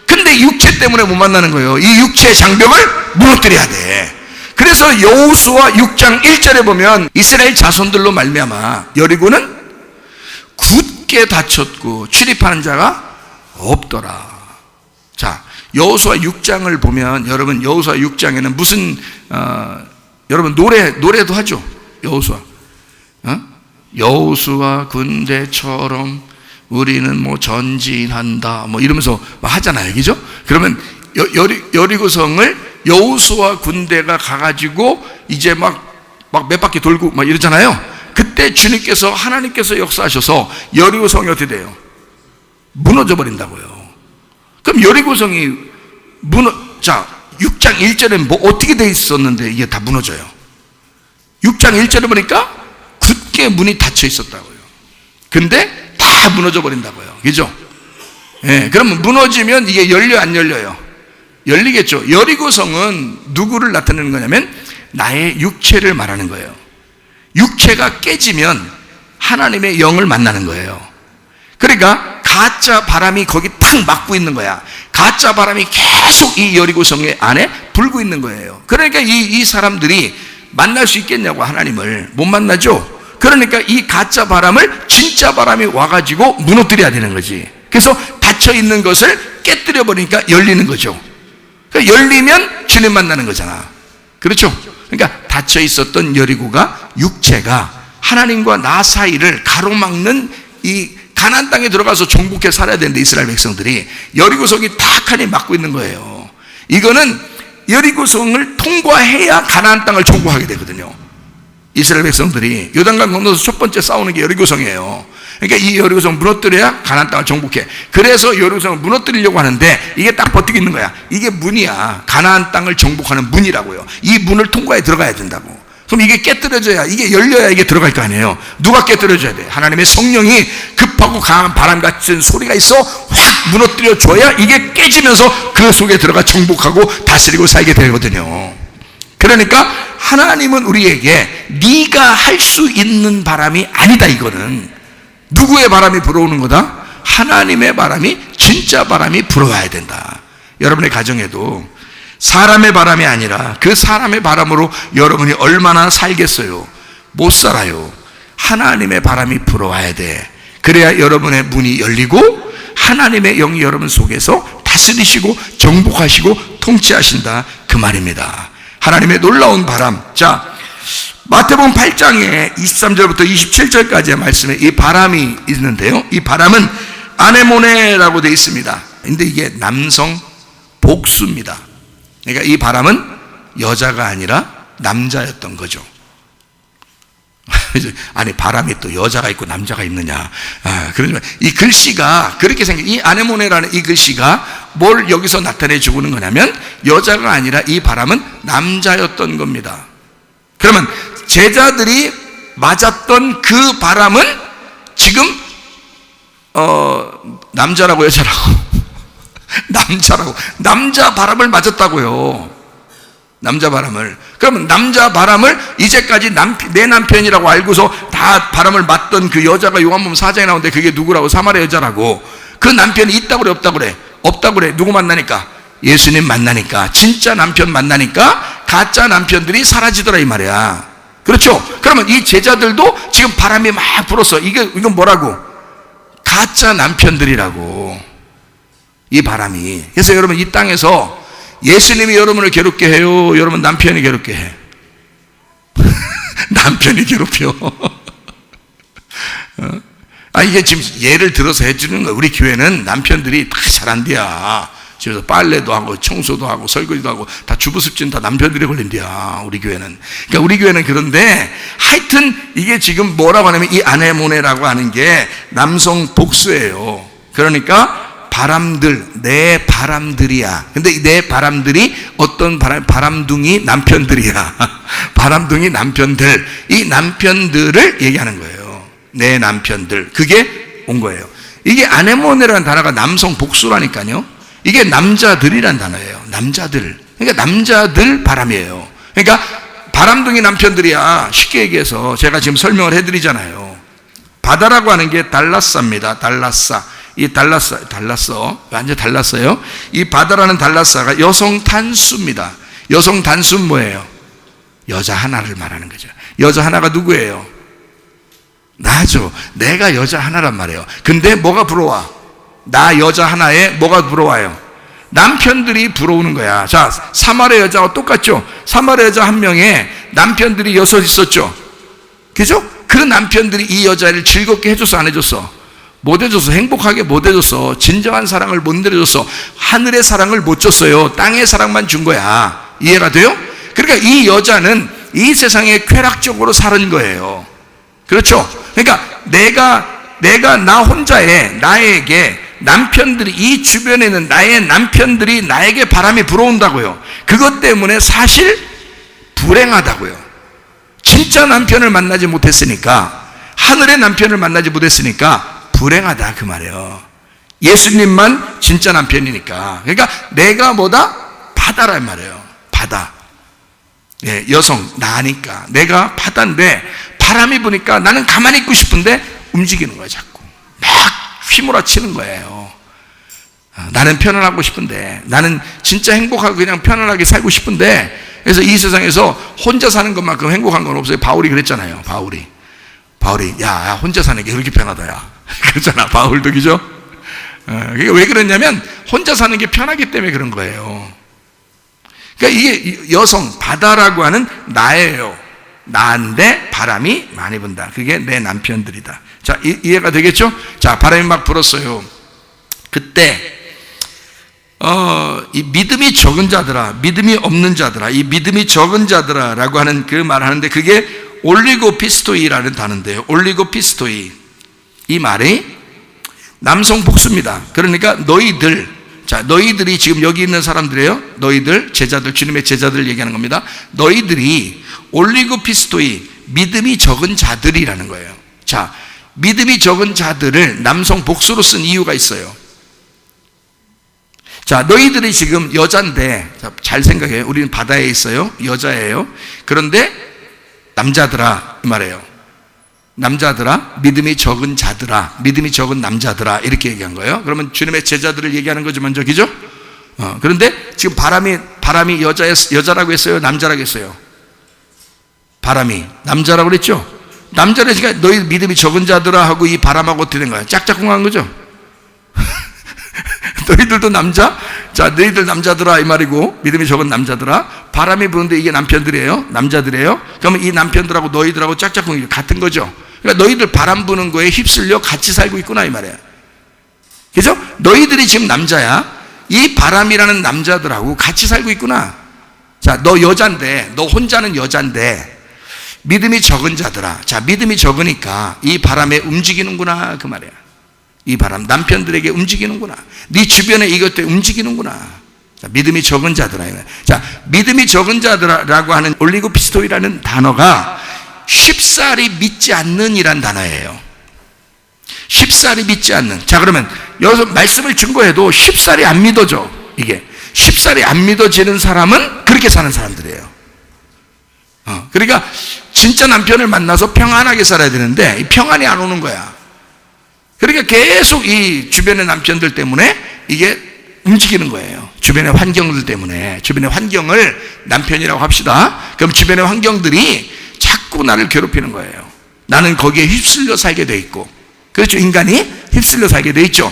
근데 육체 때문에 못 만나는 거예요. 이 육체의 장벽을 무너뜨려야 돼. 그래서 여호수아 6장 1절에 보면 이스라엘 자손들로 말미암아 여리고는 굳게 닫혔고 출입하는 자가 없더라. 자, 여호수아 6장을 보면 여러분 여호수아 6장에는 무슨 여러분 노래도 하죠. 여호수아 여호수아 군대처럼 우리는 뭐 전진한다 뭐 이러면서 막 하잖아요. 그죠? 그러면 여리고성을 여호수아 군대가 가가지고 이제 막 몇 바퀴 돌고 막 이러잖아요. 그때 주님께서 하나님께서 역사하셔서 여리고성이 어떻게 돼요? 무너져 버린다고요. 그럼 여리고성이 자 6장 1절에 뭐 어떻게 돼 있었는데 이게 다 무너져요? 6장 1절에 보니까 굳게 문이 닫혀 있었다고요. 근데 다 무너져 버린다고요. 그죠? 예, 그러면 무너지면 이게 열려 안 열려요? 열리겠죠. 여리고성은 누구를 나타내는 거냐면 나의 육체를 말하는 거예요. 육체가 깨지면 하나님의 영을 만나는 거예요. 그러니까 가짜 바람이 거기 탁 막고 있는 거야. 가짜 바람이 계속 이 여리고성의 안에 불고 있는 거예요. 그러니까 이 사람들이 만날 수 있겠냐고, 하나님을 못 만나죠. 그러니까 이 가짜 바람을 진짜 바람이 와가지고 무너뜨려야 되는 거지. 그래서 닫혀 있는 것을 깨뜨려 버리니까 열리는 거죠. 그러니까 열리면 주님 만나는 거잖아. 그렇죠? 그러니까 닫혀 있었던 여리고가, 육체가 하나님과 나 사이를 가로막는 이 가나안 땅에 들어가서 정복해 살아야 되는데 이스라엘 백성들이 여리고성이 탁하니 막고 있는 거예요. 이거는 여리고성을 통과해야 가나안 땅을 정복하게 되거든요. 이스라엘 백성들이 요단강 건너서 첫 번째 싸우는 게 여리고성이에요. 그러니까 이 여리고성 무너뜨려야 가나안 땅을 정복해. 그래서 여리고성을 무너뜨리려고 하는데 이게 딱 버티고 있는 거야. 이게 문이야. 가나안 땅을 정복하는 문이라고요. 이 문을 통과해 들어가야 된다고. 그럼 이게 깨뜨려져야, 이게 열려야 이게 들어갈 거 아니에요. 누가 깨뜨려줘야 돼? 하나님의 성령이 급하고 강한 바람 같은 소리가 있어 확 무너뜨려 줘야 이게 깨지면서 그 속에 들어가 정복하고 다스리고 살게 되거든요. 그러니까 하나님은 우리에게 네가 할 수 있는 바람이 아니다. 이거는 누구의 바람이 불어오는 거다? 하나님의 바람이, 진짜 바람이 불어와야 된다. 여러분의 가정에도 사람의 바람이 아니라 그 사람의 바람으로 여러분이 얼마나 살겠어요? 못 살아요. 하나님의 바람이 불어와야 돼. 그래야 여러분의 문이 열리고 하나님의 영이 여러분 속에서 다스리시고 정복하시고 통치하신다, 그 말입니다. 하나님의 놀라운 바람. 자, 마태복음 8장에 23절부터 27절까지의 말씀에 이 바람이 있는데요, 이 바람은 아네모네라고 되어 있습니다. 근데 이게 남성 복수입니다. 그러니까 이 바람은 여자가 아니라 남자였던 거죠. 아니, 바람이 또 여자가 있고 남자가 있느냐. 그러지만 이 글씨가 그렇게 생긴, 이 아네모네라는 이 글씨가 뭘 여기서 나타내 주고 있는 거냐면 여자가 아니라 이 바람은 남자였던 겁니다. 그러면 제자들이 맞았던 그 바람은 지금 남자라고 여자라고 남자라고, 남자 바람을 맞았다고요. 남자 바람을. 그러면 남자 바람을 이제까지 내 남편이라고 알고서 다 바람을 맞던 그 여자가 요한복음 4장에 나오는데 그게 누구라고? 사마리아 여자라고. 그 남편이 있다고 그래, 없다고 그래? 없다고 그래. 누구 만나니까? 예수님 만나니까. 진짜 남편 만나니까 가짜 남편들이 사라지더라, 이 말이야. 그렇죠? 그러면 이 제자들도 지금 바람이 막 불었어. 이건 뭐라고? 가짜 남편들이라고. 이 바람이. 그래서 여러분, 이 땅에서 예수님이 여러분을 괴롭게 해요? 여러분 남편이 괴롭게 해? 남편이 괴롭혀. 이게 지금 예를 들어서 해주는 거야. 우리 교회는 남편들이 다 잘한대야. 집에서 빨래도 하고 청소도 하고 설거지도 하고 다 주부습진 다 남편들이 걸린대야. 우리 교회는. 그러니까 우리 교회는 그런데 하여튼 이게 지금 뭐라고 하냐면 이 아네모네라고 하는 게 남성 복수예요. 그러니까 바람들, 내 바람들이야. 근데 내 바람들이 어떤 바람둥이 남편들이야. 바람둥이 남편들. 이 남편들을 얘기하는 거예요. 내 남편들. 그게 온 거예요. 이게 아네모네라는 단어가 남성 복수라니까요. 이게 남자들이란 단어예요. 남자들. 그러니까 남자들 바람이에요. 그러니까 바람둥이 남편들이야. 쉽게 얘기해서 제가 지금 설명을 해드리잖아요. 바다라고 하는 게 달라싸입니다. 달라싸. 이 달라싸 완전 달랐어요. 이 바다라는 달라싸가 여성 단수입니다. 여성 단수는 뭐예요? 여자 하나를 말하는 거죠. 여자 하나가 누구예요? 나죠. 내가 여자 하나란 말이에요. 근데 뭐가 부러워? 나 여자 하나에 뭐가 부러워요? 남편들이 부러우는 거야. 자, 사마리아 여자와 똑같죠? 사마리아 여자 한 명에 남편들이 6 있었죠? 그죠? 그 남편들이 이 여자를 즐겁게 해줬어, 안 해줬어? 못 해줬어. 행복하게 못 해줬어. 진정한 사랑을 못 내려줬어. 하늘의 사랑을 못 줬어요. 땅의 사랑만 준 거야. 이해가 돼요? 그러니까 이 여자는 이 세상에 쾌락적으로 사는 거예요. 그렇죠? 그러니까 내가 나 혼자에 나에게 남편들이, 이 주변에 있는 나의 남편들이 나에게 바람이 불어온다고요. 그것 때문에 사실 불행하다고요. 진짜 남편을 만나지 못했으니까, 하늘의 남편을 만나지 못했으니까 불행하다 그 말이에요. 예수님만 진짜 남편이니까. 그러니까 내가 뭐다? 바다란 말이에요. 바다. 예, 여성 나니까 내가 바다인데 바람이 부니까 나는 가만히 있고 싶은데 움직이는 거야. 자꾸 막 휘몰아치는 거예요. 나는 편안하고 싶은데, 나는 진짜 행복하고 그냥 편안하게 살고 싶은데, 그래서 이 세상에서 혼자 사는 것만큼 행복한 건 없어요. 바울이 그랬잖아요. 바울이 야 혼자 사는 게 그렇게 편하다 야. 그렇잖아. 바울도. 그죠? 그게 왜 그랬냐면 혼자 사는 게 편하기 때문에 그런 거예요. 그러니까 이게 여성 바다라고 하는 나예요. 나인데 바람이 많이 분다. 그게 내 남편들이다. 자, 이해가 되겠죠? 자, 바람이 막 불었어요. 그때 이 믿음이 적은 자들아, 믿음이 없는 자들아, 이 믿음이 적은 자들아라고 하는 그 말을 하는데, 그게 올리고피스토이라는 단어인데요. 올리고피스토이. 이 말이 남성 복수입니다. 그러니까 너희들이 지금 여기 있는 사람들이에요. 너희들, 제자들, 주님의 제자들 얘기하는 겁니다. 너희들이 올리고피스토이, 믿음이 적은 자들이라는 거예요. 자, 믿음이 적은 자들을 남성 복수로 쓴 이유가 있어요. 자, 너희들이 지금 여잔데, 잘 생각해요. 우리는 바다에 있어요. 여자예요. 그런데 남자들아 이 말이에요. 남자들아, 믿음이 적은 자들아, 믿음이 적은 남자들아, 이렇게 얘기한 거예요. 그러면 주님의 제자들을 얘기하는 거죠, 먼저. 그죠? 그런데 지금 바람이 여자라고 했어요? 남자라고 했어요? 바람이 남자라고 그랬죠? 남자를 지금 너희 믿음이 적은 자들아 하고 이 바람하고 어떻게 된 거야? 짝짝꿍한 거죠? 너희들도 남자? 자, 너희들 남자들아 이 말이고, 믿음이 적은 남자들아. 바람이 부는데 이게 남편들이에요? 남자들이에요? 그러면 이 남편들하고 너희들하고 짝짝꿍이 같은 거죠? 그러니까 너희들 바람 부는 거에 휩쓸려 같이 살고 있구나 이 말이에요. 그죠? 너희들이 지금 남자야. 이 바람이라는 남자들하고 같이 살고 있구나. 자, 너 여잔데, 너 혼자는 여잔데 믿음이 적은 자들아. 자, 믿음이 적으니까 이 바람에 움직이는구나 그 말이야. 이 바람 남편들에게 움직이는구나. 네 주변에 이것들 움직이는구나. 자, 믿음이 적은 자들아. 자, 믿음이 적은 자들아라고 하는 올리고피스토이라는 단어가 쉽사리 믿지 않는 이란 단어예요. 쉽사리 믿지 않는. 자, 그러면 여기서 말씀을 증거해도 쉽사리 안 믿어져. 이게 쉽사리 안 믿어지는 사람은 그렇게 사는 사람들이에요. 그러니까 진짜 남편을 만나서 평안하게 살아야 되는데 이 평안이 안 오는 거야. 그러니까 계속 이 주변의 남편들 때문에 이게 움직이는 거예요. 주변의 환경들 때문에. 주변의 환경을 남편이라고 합시다. 그럼 주변의 환경들이 자꾸 나를 괴롭히는 거예요. 나는 거기에 휩쓸려 살게 돼 있고, 그렇죠? 인간이 휩쓸려 살게 돼 있죠.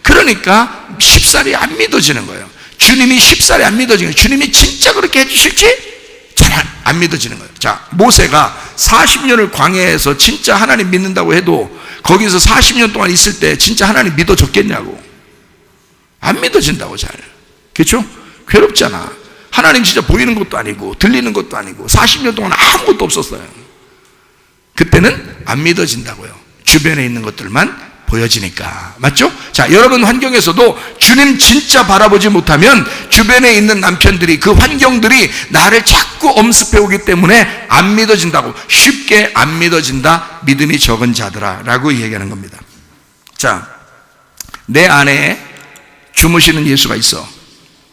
그러니까 쉽사리 안 믿어지는 거예요. 주님이 쉽사리 안 믿어지는 거예요. 주님이 진짜 그렇게 해주실지 잘 안 믿어지는 거예요. 자, 모세가 40년을 광야에서 진짜 하나님 믿는다고 해도 거기서 40년 동안 있을 때 진짜 하나님 믿어줬겠냐고. 안 믿어진다고 잘. 그렇죠? 괴롭잖아. 하나님 진짜 보이는 것도 아니고 들리는 것도 아니고 40년 동안 아무것도 없었어요. 그때는 안 믿어진다고요. 주변에 있는 것들만 보여지니까. 맞죠? 자, 여러분 환경에서도 주님 진짜 바라보지 못하면 주변에 있는 남편들이, 그 환경들이 나를 자꾸 엄습해오기 때문에 안 믿어진다고. 쉽게 안 믿어진다, 믿음이 적은 자들아 라고 얘기하는 겁니다. 자, 내 안에 주무시는 예수가 있어.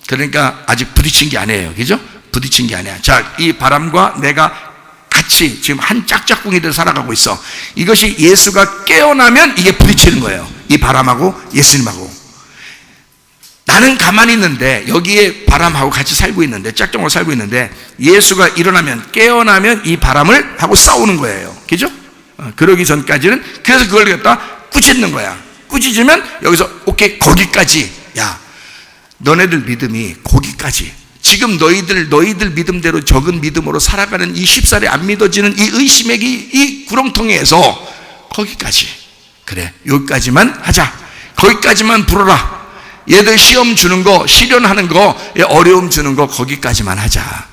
그러니까 아직 부딪힌 게 아니에요. 그죠? 부딪힌 게 아니야. 자, 이 바람과 내가 같이 지금 한 짝짝꿍이들 살아가고 있어. 이것이 예수가 깨어나면 이게 부딪히는 거예요. 이 바람하고 예수님하고. 나는 가만히 있는데 여기에 바람하고 같이 살고 있는데, 짝짝으로 살고 있는데, 예수가 일어나면, 깨어나면 이 바람을 하고 싸우는 거예요. 그죠? 그러기 전까지는, 그래서 그걸 갖다 꾸짖는 거야. 꾸짖으면 여기서 오케이, 거기까지. 야, 너네들 믿음이 거기까지. 지금 너희들 믿음대로 적은 믿음으로 살아가는 이 쉽사리 안 믿어지는 이 의심의 이 구렁텅이에서 거기까지. 그래, 여기까지만 하자. 거기까지만 불어라. 얘들 시험 주는 거, 시련하는 거, 어려움 주는 거 거기까지만 하자.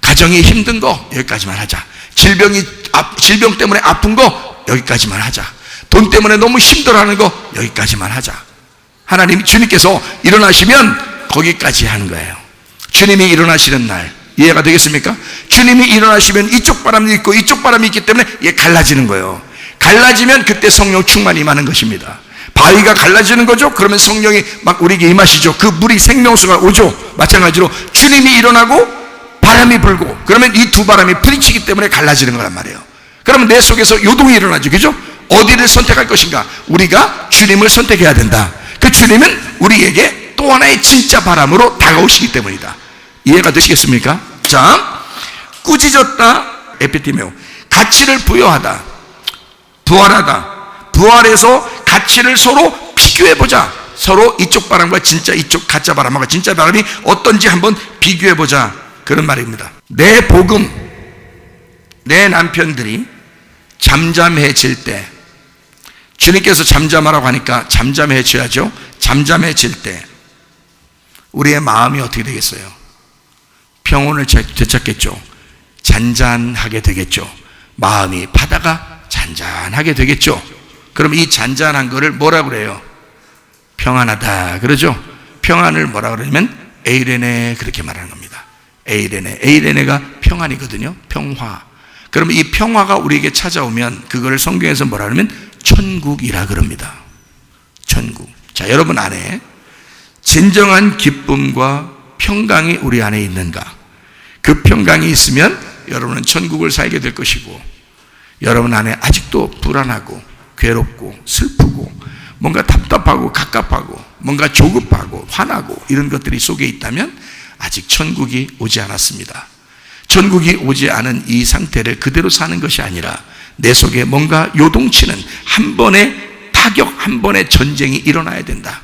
가정이 힘든 거 여기까지만 하자. 질병 때문에 아픈 거 여기까지만 하자. 돈 때문에 너무 힘들어하는 거 여기까지만 하자. 하나님, 주님께서 일어나시면 거기까지 하는 거예요. 주님이 일어나시는 날, 이해가 되겠습니까? 주님이 일어나시면 이쪽 바람이 있고 이쪽 바람이 있기 때문에 얘 갈라지는 거예요. 갈라지면 그때 성령 충만이 임하는 것입니다. 바위가 갈라지는 거죠. 그러면 성령이 막 우리에게 임하시죠. 그 물이 생명수가 오죠. 마찬가지로 주님이 일어나고 바람이 불고, 그러면 이 두 바람이 부딪히기 때문에 갈라지는 거란 말이에요. 그러면 내 속에서 요동이 일어나죠. 그죠? 어디를 선택할 것인가? 우리가 주님을 선택해야 된다. 그 주님은 우리에게 또 하나의 진짜 바람으로 다가오시기 때문이다. 이해가 되시겠습니까? 자, 꾸짖었다, 에피티메오. 가치를 부여하다, 부활하다. 부활해서 가치를 서로 비교해보자. 서로 이쪽 바람과 진짜 이쪽 가짜 바람과 진짜 바람이 어떤지 한번 비교해보자. 그런 말입니다. 내 복음, 내 남편들이 잠잠해질 때, 주님께서 잠잠하라고 하니까 잠잠해져야죠. 잠잠해질 때 우리의 마음이 어떻게 되겠어요? 평온을 되찾겠죠. 잔잔하게 되겠죠. 마음이 바다가 잔잔하게 되겠죠. 그럼 이 잔잔한 거를 뭐라고 그래요? 평안하다 그러죠. 평안을 뭐라고 그러냐면 에이레네, 그렇게 말하는 겁니다. 에이레네, 에이레네가 평안이거든요. 평화. 그러면 이 평화가 우리에게 찾아오면 그거를 성경에서 뭐라 그러면 천국이라 그럽니다. 천국. 자, 여러분 안에 진정한 기쁨과 평강이 우리 안에 있는가? 그 평강이 있으면 여러분은 천국을 살게 될 것이고, 여러분 안에 아직도 불안하고 괴롭고 슬프고 뭔가 답답하고 갑갑하고 뭔가 조급하고 화나고 이런 것들이 속에 있다면 아직 천국이 오지 않았습니다. 천국이 오지 않은 이 상태를 그대로 사는 것이 아니라 내 속에 뭔가 요동치는 한 번의 타격, 한 번의 전쟁이 일어나야 된다.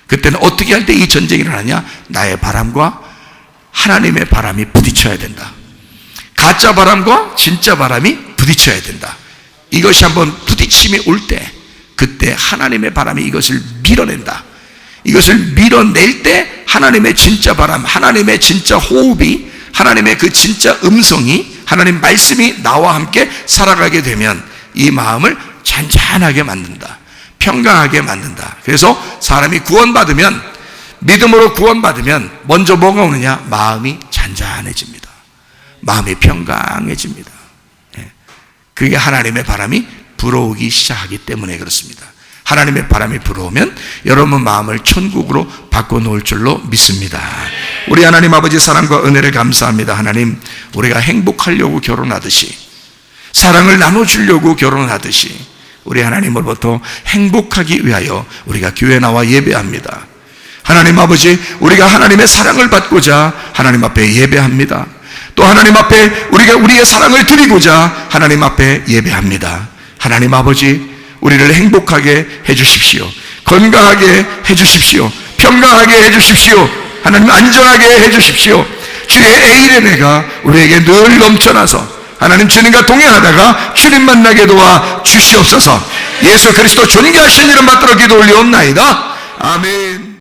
그때는 어떻게 할 때 이 전쟁이 일어나냐? 나의 바람과 하나님의 바람이 부딪혀야 된다. 가짜 바람과 진짜 바람이 부딪혀야 된다. 이것이 한번 부딪힘이 올 때, 그때 하나님의 바람이 이것을 밀어낸다. 이것을 밀어낼 때 하나님의 진짜 바람, 하나님의 진짜 호흡이, 하나님의 그 진짜 음성이, 하나님 말씀이 나와 함께 살아가게 되면 이 마음을 잔잔하게 만든다. 평강하게 만든다. 그래서 사람이 구원받으면, 믿음으로 구원받으면 먼저 뭐가 오느냐? 마음이 잔잔해집니다. 마음이 평강해집니다. 그게 하나님의 바람이 불어오기 시작하기 때문에 그렇습니다. 하나님의 바람이 불어오면 여러분 마음을 천국으로 바꿔놓을 줄로 믿습니다. 우리 하나님 아버지 사랑과 은혜를 감사합니다. 하나님, 우리가 행복하려고 결혼하듯이, 사랑을 나눠주려고 결혼하듯이 우리 하나님으로부터 행복하기 위하여 우리가 교회 나와 예배합니다. 하나님 아버지, 우리가 하나님의 사랑을 받고자 하나님 앞에 예배합니다. 또 하나님 앞에 우리가 우리의 사랑을 드리고자 하나님 앞에 예배합니다. 하나님 아버지, 우리를 행복하게 해주십시오. 건강하게 해주십시오. 평강하게 해주십시오. 하나님 안전하게 해주십시오. 주의 에이레네가 우리에게 늘 넘쳐나서 하나님 주님과 동행하다가 주님 만나게 도와 주시옵소서. 예수 그리스도 존귀하신 이름 받들어 기도 올리옵나이다. 아멘.